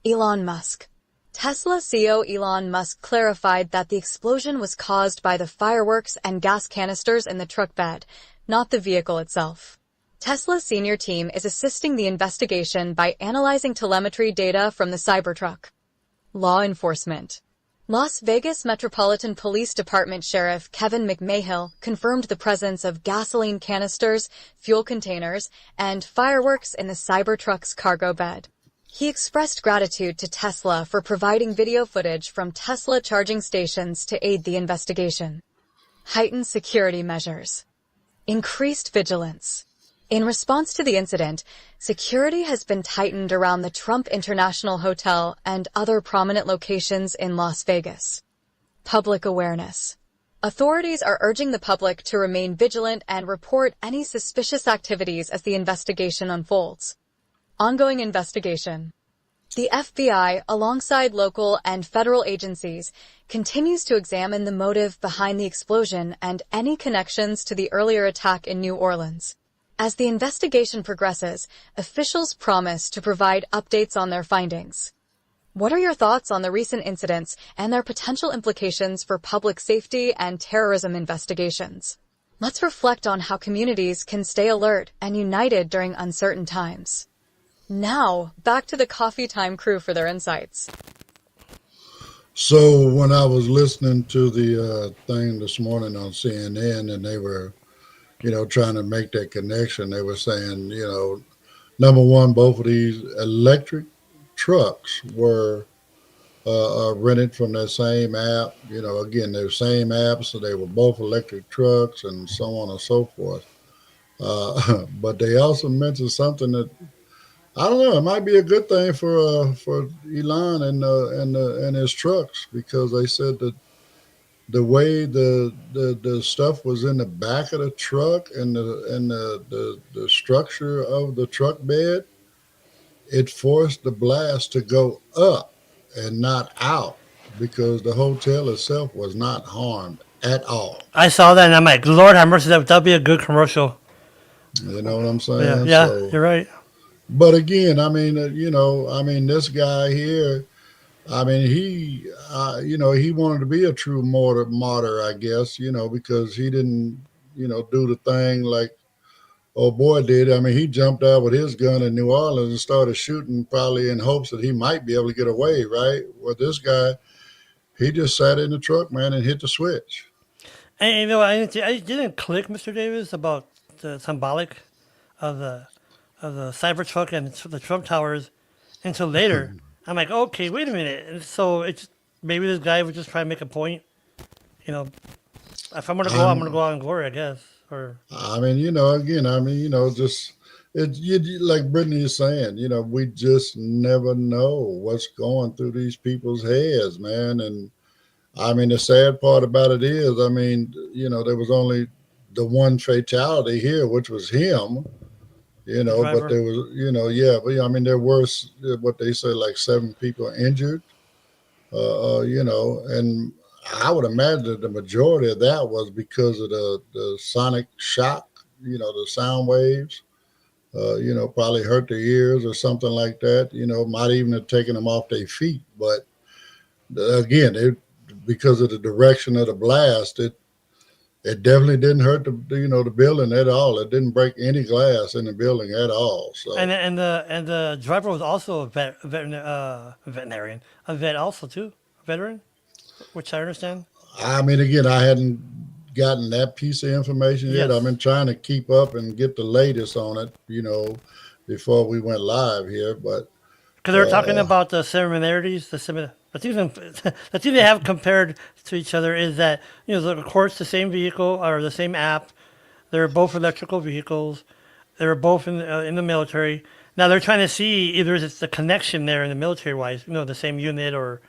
Elon Musk. Tesla CEO Elon Musk clarified that the explosion was caused by the fireworks and gas canisters in the truck bed, not the vehicle itself. Tesla's senior team is assisting the investigation by analyzing telemetry data from the Cybertruck. Law enforcement. Las Vegas Metropolitan Police Department Sheriff Kevin McMahill confirmed the presence of gasoline canisters, fuel containers, and fireworks in the Cybertruck's cargo bed. He expressed gratitude to Tesla for providing video footage from Tesla charging stations to aid the investigation. Heightened security measures. Increased vigilance. In response to the incident, security has been tightened around the Trump International Hotel and other prominent locations in Las Vegas. Public awareness. Authorities are urging the public to remain vigilant and report any suspicious activities as the investigation unfolds. Ongoing investigation. The FBI, alongside local and federal agencies, continues to examine the motive behind the explosion and any connections to the earlier attack in New Orleans. As the investigation progresses, officials promise to provide updates on their findings. What are your thoughts on the recent incidents and their potential implications for public safety and terrorism investigations? Let's reflect on how communities can stay alert and united during uncertain times. Now, back to the Coffee Time crew for their insights. So when I was listening to the thing this morning on CNN, and they were, trying to make that connection, they were saying, number one, both of these electric trucks were rented from that same app. Again, they're same app, so they were both electric trucks and so on and so forth. But they also mentioned something that, I don't know, it might be a good thing for Elon and his trucks, because they said that the way the stuff was in the back of the truck and the structure of the truck bed, it forced the blast to go up and not out, because the hotel itself was not harmed at all. I saw that and I'm like, Lord have mercy, that'd be a good commercial. You know what I'm saying? Yeah, So, you're right. but again, this guy here, he wanted to be a true martyr, I guess, because he didn't, do the thing like old boy did. He jumped out with his gun in New Orleans and started shooting, probably in hopes that he might be able to get away, right? Well, this guy, he just sat in the truck, man, and hit the switch. And I didn't click, Mr. Davis, about the symbolic of the Cybertruck and the Trump Towers until later. I'm like, okay, wait a minute. And so it's maybe this guy was just trying to make a point. If I'm gonna go, I'm gonna go out in glory, I guess. Or just like Brittany is saying, we just never know what's going through these people's heads, man. And the sad part about it is, there was only the one fatality here, which was him. But there was, but there were what they say, like 7 people injured, and I would imagine that the majority of that was because of the sonic shock, the sound waves, probably hurt their ears or something like that, might even have taken them off their feet. But again, because of the direction of the blast, it definitely didn't hurt the building at all. It didn't break any glass in the building at all. So and the driver was also a veterinarian, a vet also too, a veteran, which I understand. Again, I hadn't gotten that piece of information yet. Yes. I've been trying to keep up and get the latest on it, before we went live here. But because they were talking about the similarities, the thing they have compared to each other is that, of course, the same vehicle or the same app. They're both electrical vehicles. They were both in the military. Now they're trying to see either it's the connection there in the military wise, the same unit or,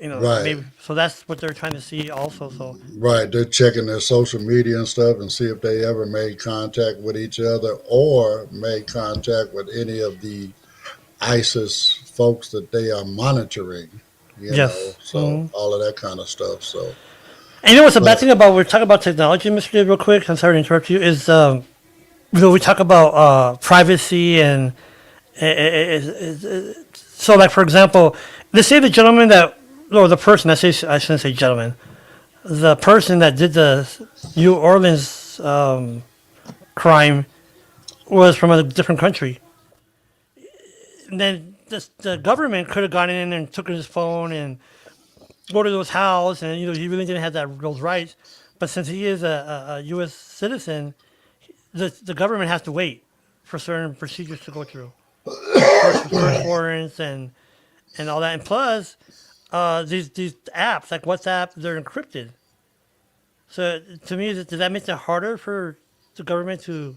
right. Maybe. So that's what they're trying to see also. So right, they're checking their social media and stuff and see if they ever made contact with each other or made contact with any of the ISIS folks that they are monitoring. Yes. So all of that kind of stuff. So And you know what's the bad But thing about we're talking about technology, Mr. Dave, real quick. I'm sorry to interrupt you. Is we talk about privacy and so, like for example, let's say the gentleman that or the person I shouldn't say gentleman, the person that did the New Orleans crime was from a different country. And then the government could have gone in and took his phone and go to his house, and he really didn't have those rights. But since he is a U.S. citizen, the government has to wait for certain procedures to go through, search warrants and all that. And plus, these apps like WhatsApp, they're encrypted. So to me, does that make it harder for the government to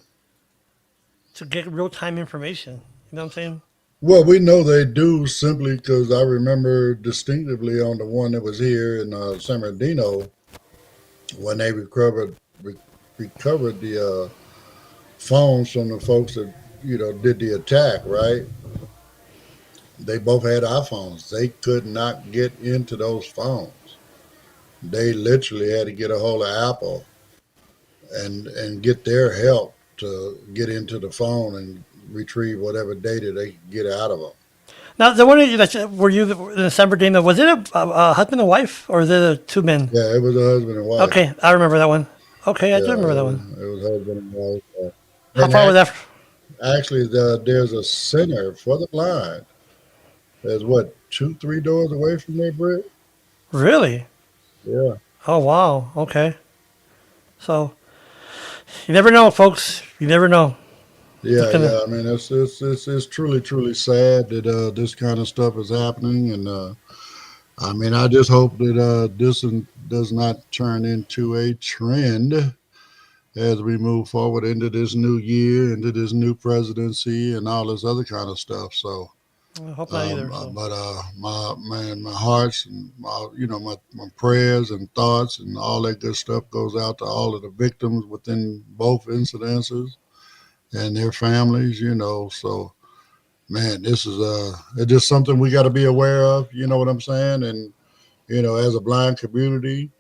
get real time information? You know what I'm saying? well, we know they do simply because I remember distinctively on the one that was here in San Bernardino when they recovered the phones from the folks that did the attack. Right? They both had iPhones. They could not get into those phones. They literally had to get a hold of Apple and get their help to get into the phone and retrieve whatever data they could get out of them. Now, the one that were you in the San Bernardino, was it a husband and wife, or was it two men? Yeah, it was a husband and wife. Okay, I remember that one. Okay, I do Yeah, remember that one. it was husband and wife. How And far was that? actually, there's a center for the blind. There's what 2, 3 doors away from there, Britt? Really? Yeah. Oh, wow. Okay. So, you never know, folks. You never know. Yeah, Gonna, yeah. I mean, it's truly, truly sad that this kind of stuff is happening, and I mean, I just hope that this does not turn into a trend as we move forward into this new year, into this new presidency, and all this other kind of stuff. So, I hope not either. but my hearts and my prayers and thoughts and all that good stuff goes out to all of the victims within both incidences and their families. So man, this is it's just something we got to be aware of. You know what I'm saying? And as a blind community,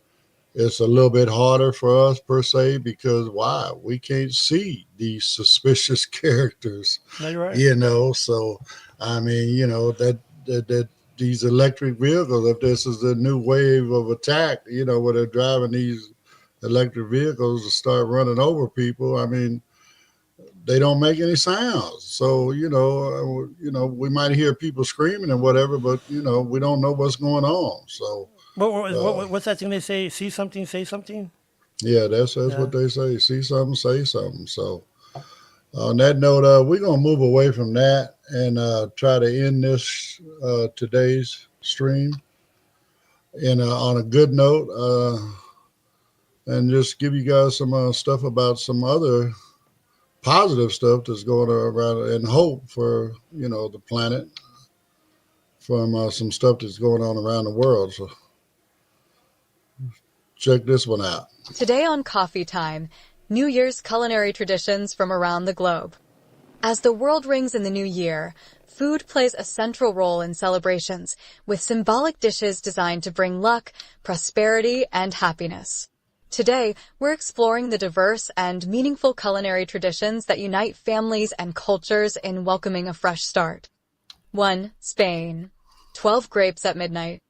it's a little bit harder for us per se because why? We can't see these suspicious characters. No, you're right. So I mean, that these electric vehicles, if this is the new wave of attack, where they're driving these electric vehicles to start running over people, I mean, they don't make any sounds. So, we might hear people screaming and whatever, but, we don't know what's going on. So, what's that thing they say? See something, say something? yeah, that's Yeah. what they say. See something, say something. So, on that note, we're going to move away from that and try to end this today's stream on a good note and just give you guys some stuff about some other positive stuff that's going around and hope for, the planet from some stuff that's going on around the world. So check this one out. Today on Coffee Time, New Year's culinary traditions from around the globe. As the world rings in the new year, food plays a central role in celebrations, with symbolic dishes designed to bring luck, prosperity, and happiness. Today, we're exploring the diverse and meaningful culinary traditions that unite families and cultures in welcoming a fresh start. 1. Spain. 12 grapes at midnight.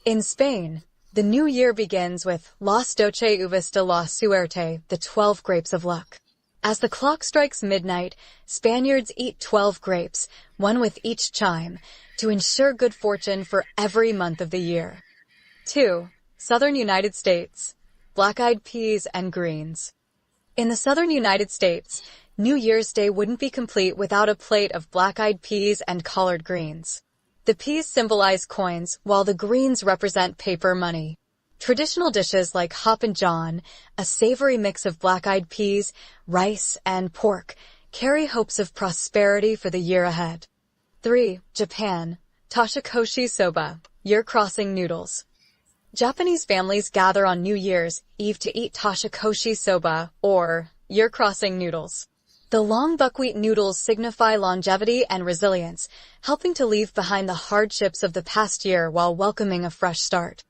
In Spain, the new year begins with Las 12 uvas de la suerte, the 12 grapes of luck. As the clock strikes midnight, Spaniards eat 12 grapes, one with each chime, to ensure good fortune for every month of the year. 2. Southern United States. Black-eyed peas and greens. In the southern United States, New Year's Day wouldn't be complete without a plate of black-eyed peas and collard greens. The peas symbolize coins, while the greens represent paper money. Traditional dishes like Hop and John, a savory mix of black-eyed peas, rice, and pork, carry hopes of prosperity for the year ahead. 3. Japan. Tashikoshi soba, year-crossing noodles. Japanese families gather on New Year's Eve to eat tashikoshi soba, or year-crossing noodles. The long buckwheat noodles signify longevity and resilience, helping to leave behind the hardships of the past year while welcoming a fresh start.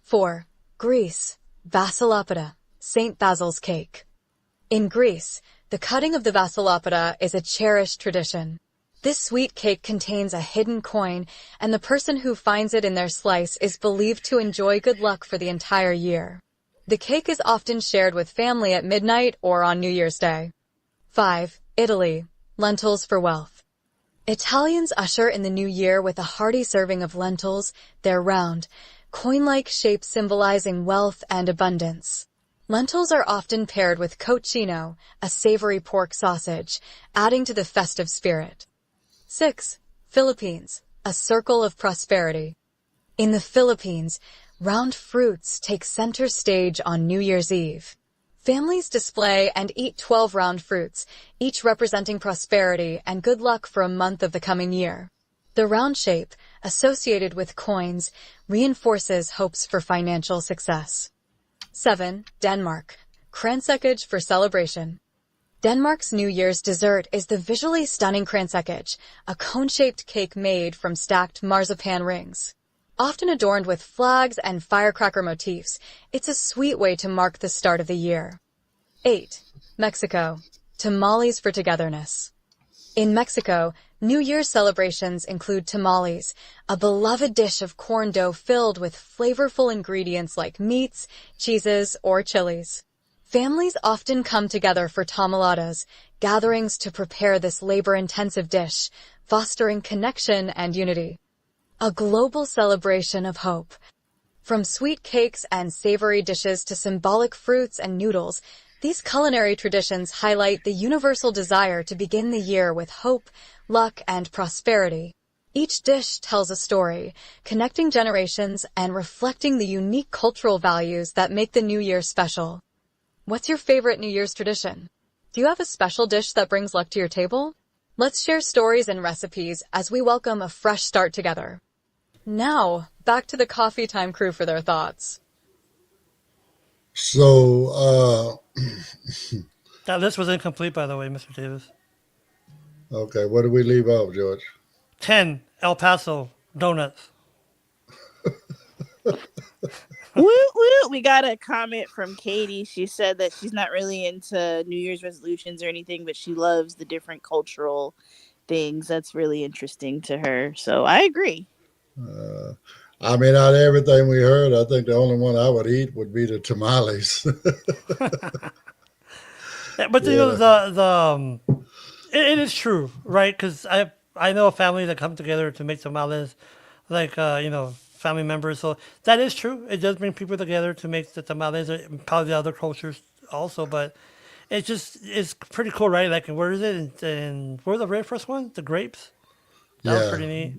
4. Greece. Vassilopita, Saint Basil's cake. In Greece, the cutting of the Vassilopita is a cherished tradition. This sweet cake contains a hidden coin, and the person who finds it in their slice is believed to enjoy good luck for the entire year. The cake is often shared with family at midnight or on New Year's Day. 5. Italy, lentils for wealth. Italians usher in the new year with a hearty serving of lentils. They're round, coin-like shape symbolizing wealth and abundance. Lentils are often paired with coccino, a savory pork sausage, adding to the festive spirit. 6. Philippines, a circle of prosperity. In the Philippines, round fruits take center stage on New Year's Eve. Families display and eat 12 round fruits, each representing prosperity and good luck for a month of the coming year. The round shape, associated with coins, reinforces hopes for financial success. 7. Denmark, kransekage for celebration. Denmark's New Year's dessert is the visually stunning kransekage, a cone-shaped cake made from stacked marzipan rings. Often adorned with flags and firecracker motifs, it's a sweet way to mark the start of the year. 8. Mexico, tamales for togetherness. In Mexico, New Year's celebrations include tamales, a beloved dish of corn dough filled with flavorful ingredients like meats, cheeses, or chilies. Families often come together for tamaladas, gatherings to prepare this labor-intensive dish, fostering connection and unity. A global celebration of hope. From sweet cakes and savory dishes to symbolic fruits and noodles, these culinary traditions highlight the universal desire to begin the year with hope, luck, and prosperity. Each dish tells a story, connecting generations and reflecting the unique cultural values that make the New Year special. What's your favorite New Year's tradition? Do you have a special dish that brings luck to your table? Let's share stories and recipes as we welcome a fresh start together. Now, back to the Coffee Time crew for their thoughts. So, That list was incomplete, by the way, Mr. Davis. okay, what did we leave off, George? 10. El Paso, donuts. Woo woo! We got a comment from Katie. She said that she's not really into New Year's resolutions or anything, but she loves the different cultural things. That's really interesting to her. So I agree. I mean, out of everything we heard, I think the only one I would eat would be the tamales. Yeah, but you know it is true, right? Because I know a family that come together to make tamales, like family members. So that is true. It does bring people together to make the tamales. Probably other cultures also, but it's pretty cool, right? Like, where is it? And where's the very first one? The grapes. That was Yeah, pretty neat.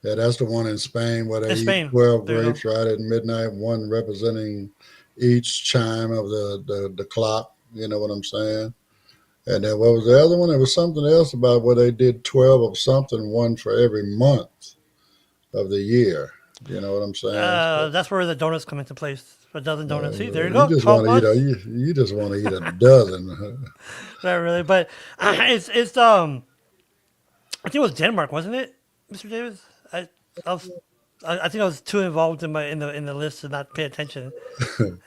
yeah, that's the one in Spain where they In eat Spain, 12 there you go. grapes right at midnight, one representing each chime of the clock. You know what I'm saying? And then what was the other one? There was something else about where they did 12 of something, one for every month of the year. You know what I'm saying? So, That's where the donuts come into place. A dozen donuts. See, there you you go. just 12 want to eat months. you just want to eat a dozen. Not really, but it's I think it was Denmark, wasn't it, Mr. Davis? I was I think I was too involved in the list to not pay attention.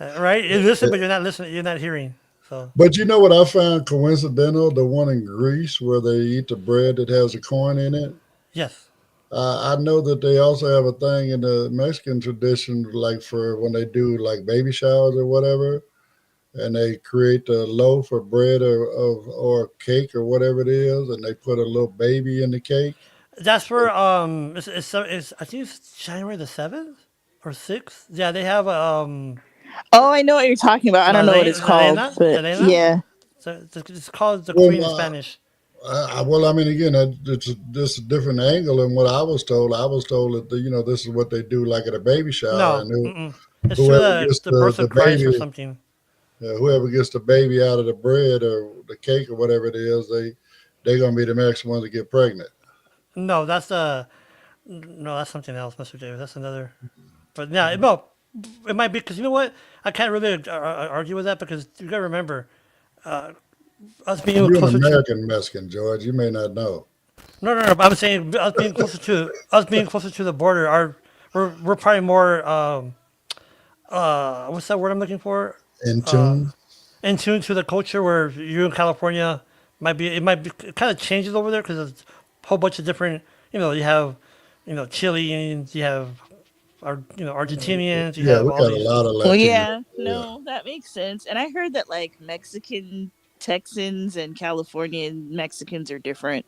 Right? You listen, but you're not listening. You're not hearing. So But you know what I found coincidental? The one in Greece where they eat the bread that has a coin in it. yes, I know that they also have a thing in the Mexican tradition, like for when they do like baby showers or whatever, and they create the loaf of bread or cake or whatever it is, and they put a little baby in the cake. that's for it's I think it's January the 7th or 6th. Yeah, they have Oh, I know what you're talking about. I don't know what it's La called, Elena, but Elena. yeah. So it's called the Well, Queen in Spanish. well, I mean, again, this a different angle than what I was told. I was told that this is what they do, like at a baby shower, No, and mm-mm. It's to whoever gets the birth the of Christ or baby, something. whoever gets the baby out of the bread or the cake or whatever it is, they're gonna be the next ones to get pregnant. No, that's something else, Mr. Davis. That's another. But yeah, no, it might be because you know what? I can't really argue with that because you gotta remember us being You're an closer to. American Mexican, George. You may not know. No. I'm saying us being closer to the border. We're probably more what's that word I'm looking for? In tune. In tune to the culture where you in California might be it kind of changes over there because it's a whole bunch of different. You have, Chileans, you have, Argentinians, you Yeah, have we all got a these. lot of Well, Latinos. yeah, Yeah. no, that makes sense. And I heard that like Mexican Texans and Californian Mexicans are different.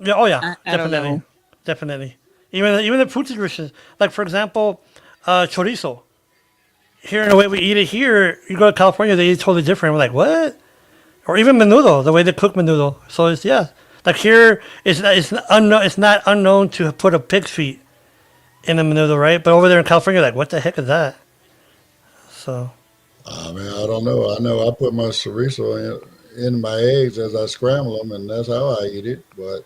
Yeah, oh yeah, I don't definitely, know. definitely. Even the food traditions, like for example, chorizo. Here in the way we eat it here, you go to California, they eat it totally different. We're like, what? Or even menudo, the way they cook menudo. So it's yeah, like here it's not unknown to put a pig's feet in a menudo, right? But over there in California, like, what the heck is that? So, I mean, I don't know. I know I put my chorizo in my eggs as I scramble them, and that's how I eat it. But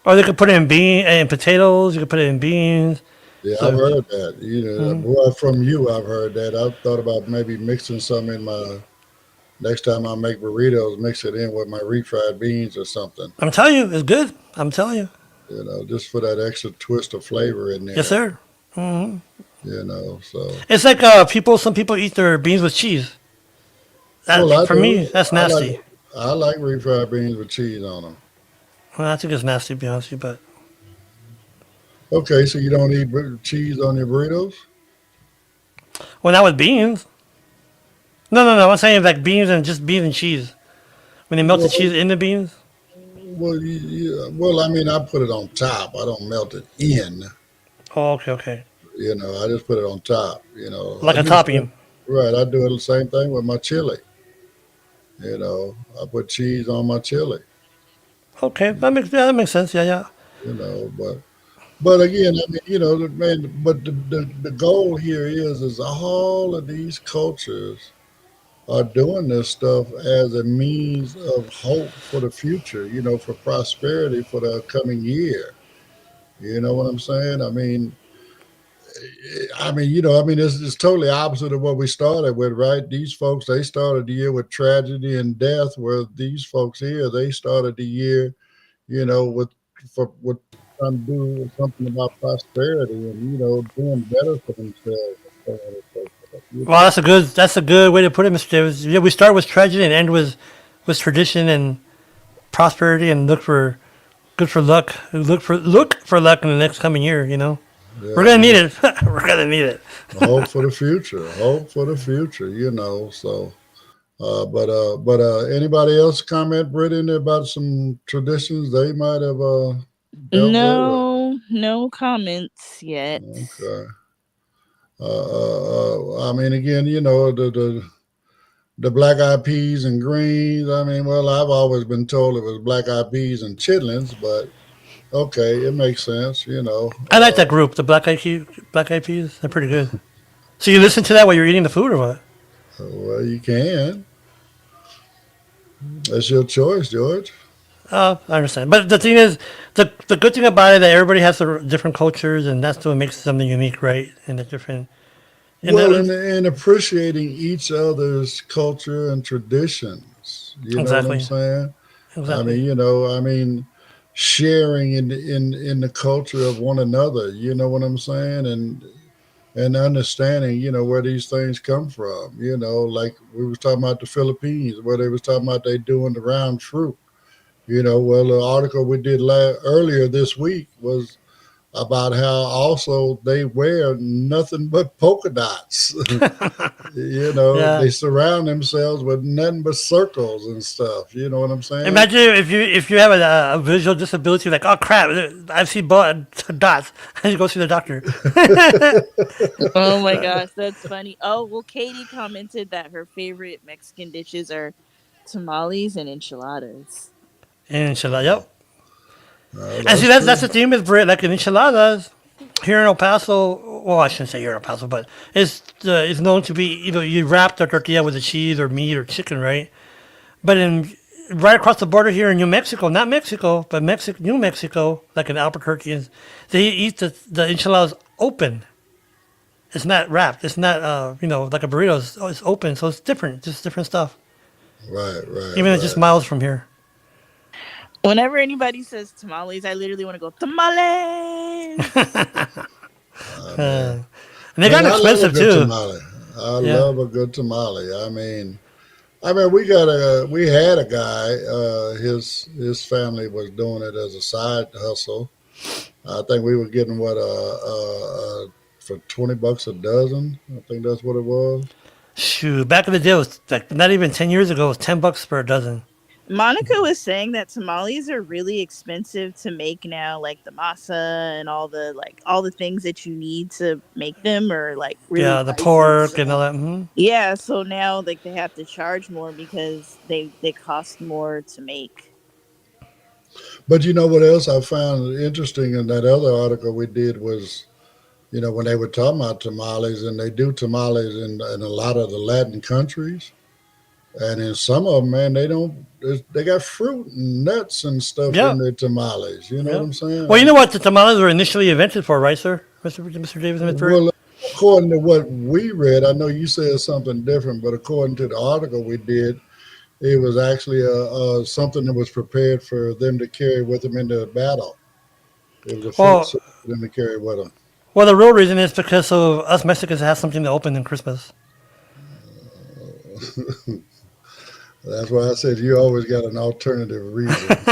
or they could put it in and potatoes. You could put it in beans. yeah, I've So, heard that. Well, from you, I've heard that. I've thought about maybe mixing some in my next time I make burritos, mix it in with my refried beans or something. I'm telling you, it's good. I'm telling you, Just for that extra twist of flavor in yes, there. sir. So It's like some people eat their beans with cheese. That well, I for me, do. that's nasty. I like refried beans with cheese on them. Well, I think it's nasty, to be honest with you. But Okay, so you don't eat cheese on your burritos? well, not with beans. No, no, no. I'm saying like beans and just beans and cheese. When they melt the Well, cheese in the beans. well, I mean, I put it on top. I don't melt it in. Oh, okay, okay. I just put it on top. I Like a do the same, topping. right. I do the same thing with my chili. I put cheese on my chili. Okay, that makes sense. Yeah, yeah. But again, I mean, but the goal here is all of these cultures are doing this stuff as a means of hope for the future. For prosperity for the coming year. You know what I'm saying? It's totally opposite of what we started with, right? These folks, they started the year with tragedy and death, where these folks here, they started the year, with trying to do something about prosperity and, doing better for themselves and so on and so forth. Well, that's a good way to put it, Mr. Davis. Yeah, we start with tragedy and end with tradition and prosperity and look for good for luck. Look for luck in the next coming year. We're Yeah, gonna need it. We're gonna need it. hope for the future. Hope for the future. So, anybody else comment, Brittany, about some traditions they might have dealt with? No, no comments yet. Okay. I mean, again, the black eyed peas and greens. I mean, well, I've always been told it was black eyed peas and chitlins, but okay, it makes sense. I like that group, the Black Eyed Peas. They're pretty good. So you listen to that while you're eating the food, or what? Well, you can. That's your choice, George. I understand. But the thing is, the good thing about it that everybody has their different cultures, and that's what makes something unique, right? And the different. And Well, that, and appreciating each other's culture and traditions. You know what I'm exactly, saying? I exactly. mean, sharing in the culture of one another. You know what I'm saying? And understanding, where these things come from. Like we was talking about the Philippines, where they was talking about they doing the round troop. Well, the article we did earlier this week was about how also they wear nothing but polka dots. Yeah. They surround themselves with nothing but circles and stuff. You know what I'm saying? Imagine if you have a visual disability, like, oh crap, I see dots. I need to go see the doctor. Oh my gosh, that's funny. Oh, well, Katie commented that her favorite Mexican dishes are tamales and enchiladas. Inshallah, yep. And see, That's that's true. the thing with bread, like in enchiladas here in El Paso. Well, I shouldn't say here in El Paso, but it's known to be you wrap the tortilla with the cheese or meat or chicken, right? But in right across the border here in New Mexico, not Mexico, but New Mexico, like in Albuquerque, they eat the enchiladas open. It's not wrapped. It's not like a burrito. It's open, so it's different. Just different stuff. Right, right, Even it's just right. miles from here. Whenever anybody says tamales, I literally want to go tamales. I mean, And they got I love a expensive good too. tamale. I Yeah. love a good tamale. I mean, we had a guy. His family was doing it as a side hustle. I think we were getting what for $20 a dozen. I think that's what it was. Shoot, back in the day, it was like not even 10 years ago. It was $10 per dozen. Monica was saying that tamales are really expensive to make now, like the masa and all the things that you need to make them are like really Yeah, the pricey. pork and So all that. Hmm. yeah, so now like they have to charge more because they cost more to make. But you know what else I found interesting in that other article we did was, when they were talking about tamales, and they do tamales in a lot of the Latin countries, and in some of them, man, they don't. They got fruit and nuts and stuff Yeah, in their tamales. You know what yeah. I'm saying? Well, you know what the tamales were initially invented for, right, sir, Mr. Davis Smithbury? Well, according to what we read, I know you said something different, but according to the article we did, it was actually something that was prepared for them to carry with them into battle. It was a food Well, source for them to carry with them. well, the real reason is because of us Mexicans have something to open in Christmas. That's why I said you always got an alternative reason.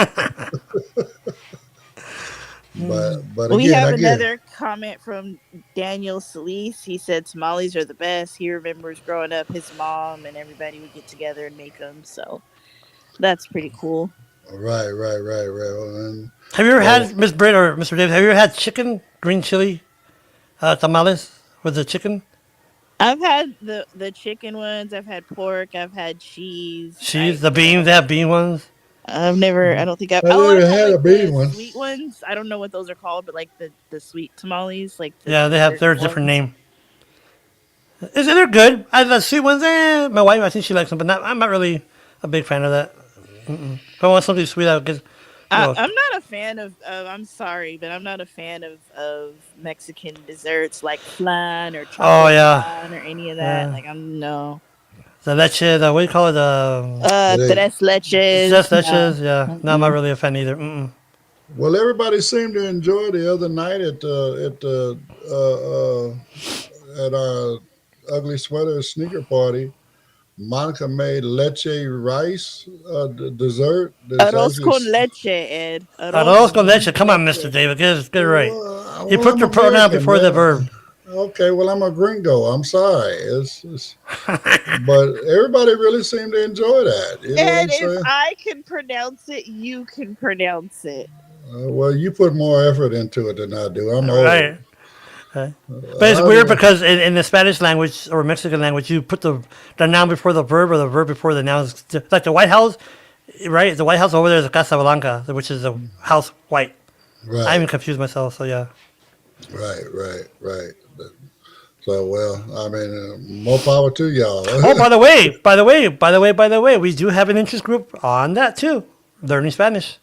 But We again, have again, another comment from Daniel Solis. He said tamales are the best. He remembers growing up, his mom and everybody would get together and make them. So that's pretty cool. right. Have you ever Well, had Miss Britt or Mr. Davis? Have you ever had chicken green chili tamales with the chicken? I've had the chicken ones. I've had pork. I've had cheese. Cheese, the beans, they have bean ones. I've never. I don't think I've. I Oh, I've never had had a like bean the one. sweet ones. I don't know what those are called, but like the sweet tamales, like the Yeah, they have dessert their different ones. name. They're good. The sweet ones, my wife, I think she likes them, but I'm not really a big fan of that. If I want something sweet, I guess, you know. I'm not a fan of. I'm sorry, but I'm not a fan of Mexican desserts like flan or Oh chocolate yeah, flan or any of that. yeah. Like I'm no. The leche, what do you call it? It ain't. Tres leches. Just No. leches. Yeah, no, I'm not Mm-mm. really a fan either. Mm-mm. Well, everybody seemed to enjoy the other night at our ugly sweater sneaker party. Monica made leche rice dessert. That's Arroz actually con leche, Ed. Arroz Arroz con con leche. Come on, Mr. leche. David, get it right. You well, put I'm the pronoun American, before the man. verb. Okay, well, I'm a gringo. I'm sorry. But everybody really seemed to enjoy that. You know what And I'm if saying? I can pronounce it, you can pronounce it. Well, you put more effort into it than I do. I'm old. Right. Right. But it's I weird didn't. because in the Spanish language or Mexican language, you put the noun before the verb or the verb before the noun. It's like the White House, right? The White House over there is the Casa Blanca, which is the house white. I Right, even confused myself, so yeah. right. So, well, I mean, more power to y'all. Oh, by the way, we do have an interest group on that too, learning Spanish.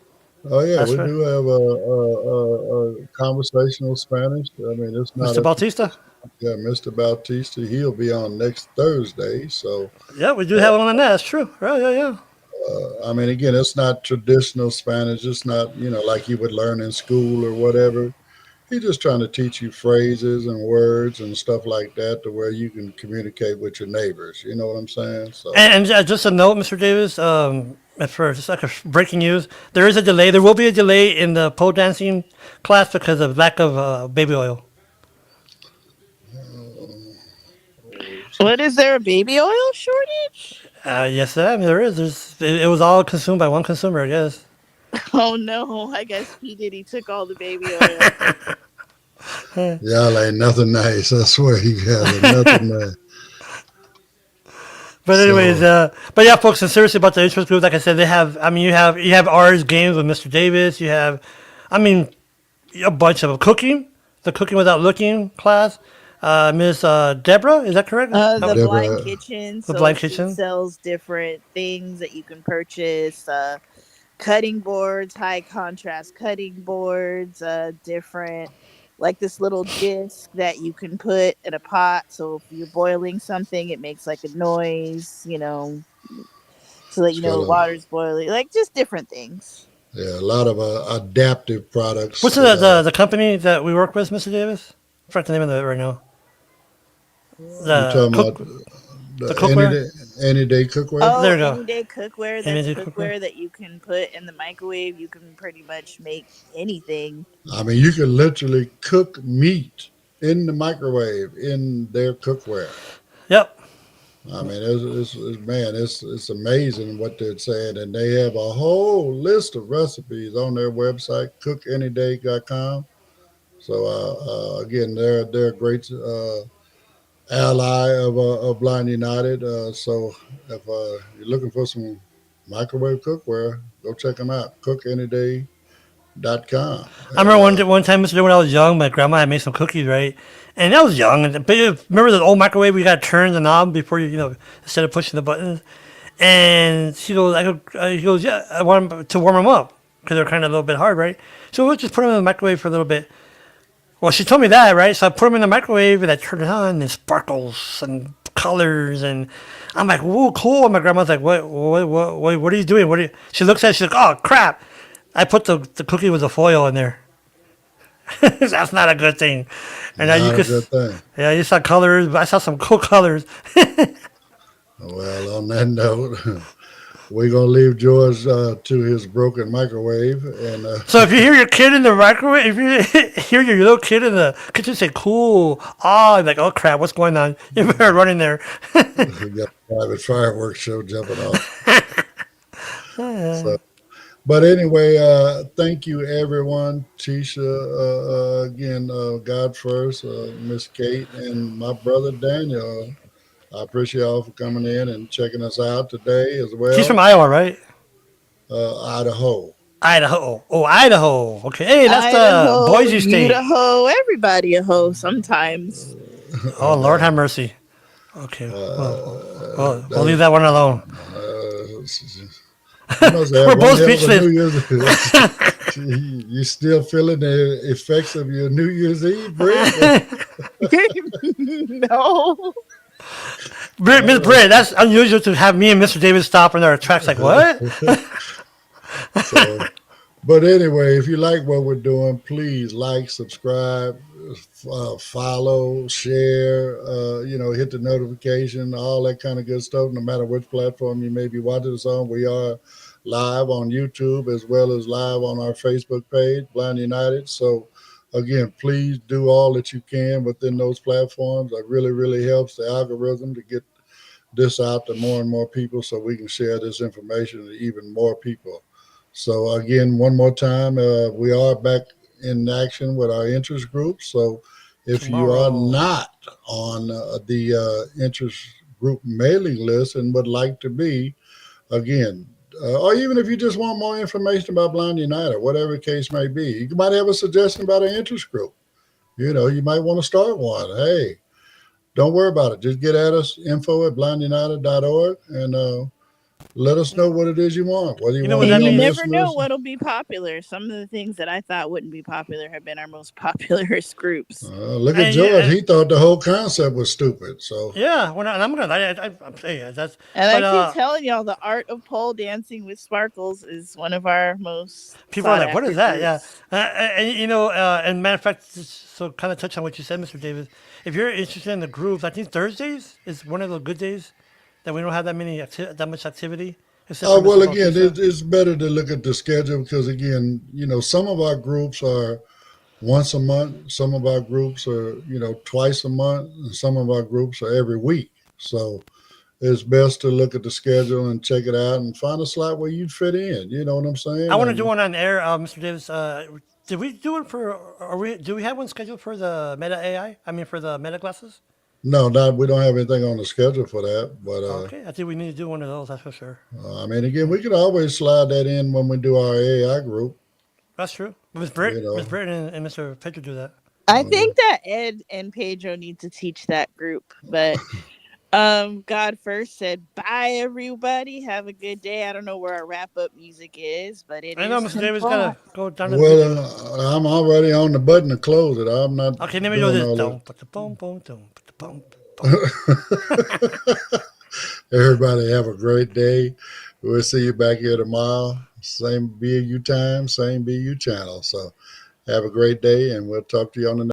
Oh yeah, That's we right, do have a conversational Spanish. I mean, it's not Mr. a Bautista. yeah, Mr. Bautista. He'll be on next Thursday. So, Yeah, we do have one on that. That's true. Right, yeah. I mean, again, it's not traditional Spanish. It's not like you would learn in school or whatever. He's just trying to teach you phrases and words and stuff like that to where you can communicate with your neighbors. You know what I'm saying? So, And just a note, Mr. Davis, for just like a breaking news, there is a delay. There will be a delay in the pole dancing class because of lack of baby oil. What is there a baby oil shortage? Yes, there is. It was all consumed by one consumer, I guess. Oh no, I guess P Diddy took all the baby oil. y'all ain't nothing nice. I swear you guys are nothing nice. But anyways, So, but yeah, folks, and seriously about the interest group, like I said, they have. I mean, you have ours games with Mr. Davis. You have, I mean, a bunch of them. Cooking, the cooking without looking class. Miss Deborah, is that correct? The blind Deborah, kitchen. The So blind she kitchen. sells different things that you can purchase. Cutting boards, high contrast cutting boards, different like this little disc that you can put in a pot. So if you're boiling something, it makes like a noise, so that it's got water's boiling. Like just different things. yeah, a lot of adaptive products What's that the company that we work with, Mr. Davis? I forgot the name of it right now. You The talking about cook, the cookware. any day cookware? There Oh, you go. any day cookware. Any That's day cookware. cookware that you can put in the microwave. You can pretty much make anything. I mean, you can literally cook meat in the microwave in their cookware. Yep. I mean, it's amazing what they're saying, and they have a whole list of recipes on their website, cookanydaycom. So again, they're a great ally of Blind United. So if you're looking for some microwave cookware, go check them out, cookanydaycom. I And remember one time, Mr. Day, when I was young, my grandma had made some cookies, right? And I was young, but remember the old microwave? We got to turn the knob before instead of pushing the buttons. And he goes, yeah, I want 'em to warm them up because they're kind of a little bit hard, right? So we'll just put them in the microwave for a little bit. Well, she told me that, right? So I put them in the microwave and I turn it on and it sparkles and colors and I'm like, whoa, cool. And my grandma's like, what are you doing? She looks at it, she's like, oh, crap. I put the cookie with the foil in there. That's not a good thing. And now not a good thing. yeah, you saw colors, but I saw some cool colors. Well, on that note, we're gonna leave George to his broken microwave, and So if you hear your kid in the microwave, if you hear your little kid in the kitchen say "cool," like, oh crap, what's going on? You better run in there. we got a private fireworks show jumping off. So, but anyway, thank you everyone, Tisha, again, God first, Miss Kate, and my brother Daniel. I appreciate y'all for coming in and checking us out today as He's from well. Iowa, right? Idaho. Idaho. Oh, Idaho. Okay, hey, that's the Idaho, Boise State. Idaho, everybody a hoe sometimes. Oh, Lord have mercy. Okay, we'll leave that one alone. You must have We're one both hell of a speechless. New Year's. You still feeling the effects of your New Year's Eve, Britt? No. Miss Britt, that's unusual to have me and Mr. David stop in our tracks. Like what? So, but anyway, if you like what we're doing, please like, subscribe, follow, share, hit the notification, all that kind of good stuff. No matter which platform you may be watching us on, we are live on YouTube as well as live on our Facebook page, Blind United. So again, please do all that you can within those platforms. That really, really helps the algorithm to get this out to more and more people so we can share this information to even more people. So again, one more time, we are back in action with our interest group. So if you are Tomorrow. not on the interest group mailing list and would like to be, again, or even if you just want more information about Blind United, whatever the case may be, you might have a suggestion about an interest group. You might want to start one. Hey, don't worry about it. Just get at us, info@blindunited.org, and let us know what it is you want. Whether you You know want what to And that be you on means? this never know list. what'll be popular. Some of the things that I thought wouldn't be popular have been our most popular groups. Look at George. He thought the whole concept was stupid. So Yeah, well, and I'm gonna. I'm saying that's. And But I keep telling y'all, the art of pole dancing with sparkles is one of our most people are sought like, "What after is that?" Yeah, groups. and matter of fact, so kind of touch on what you said, Mr. Davis. If you're interested in the groups, I think Thursdays is one of the good days that we don't have that much activity, except for well, Mr. again, Bautista. it's better to look at the schedule because, again, some of our groups are once a month. Some of our groups are, twice a month. And some of our groups are every week. So it's best to look at the schedule and check it out and find a slot where you fit in. You know what I'm I saying? want to do And one on air, Mr. Davis. Did we do it for? Do we have one scheduled for the Meta AI? I mean, for the Meta glasses? no, we don't have anything on the schedule for that. But Okay, I think we need to do one of those. That's for sure. I mean, again, we could always slide that in when we do our AI group. That's true. You Miss know, Britt, and Mr. Pedro do that. I think that Ed and Pedro need to teach that group. But God first said, bye, everybody. Have a good day. I don't know where our wrap up music is, but it I know is Mr. Davis 10 gotta go down to the well, video. I'm already on the button to close it. I'm not Okay, let me do doing this. all that. Don't put the boom, boom, don't put the boom, boom. Everybody have a great day. We'll see you back here tomorrow. Same BU time, same BU channel. So have a great day, and we'll talk to you on the next.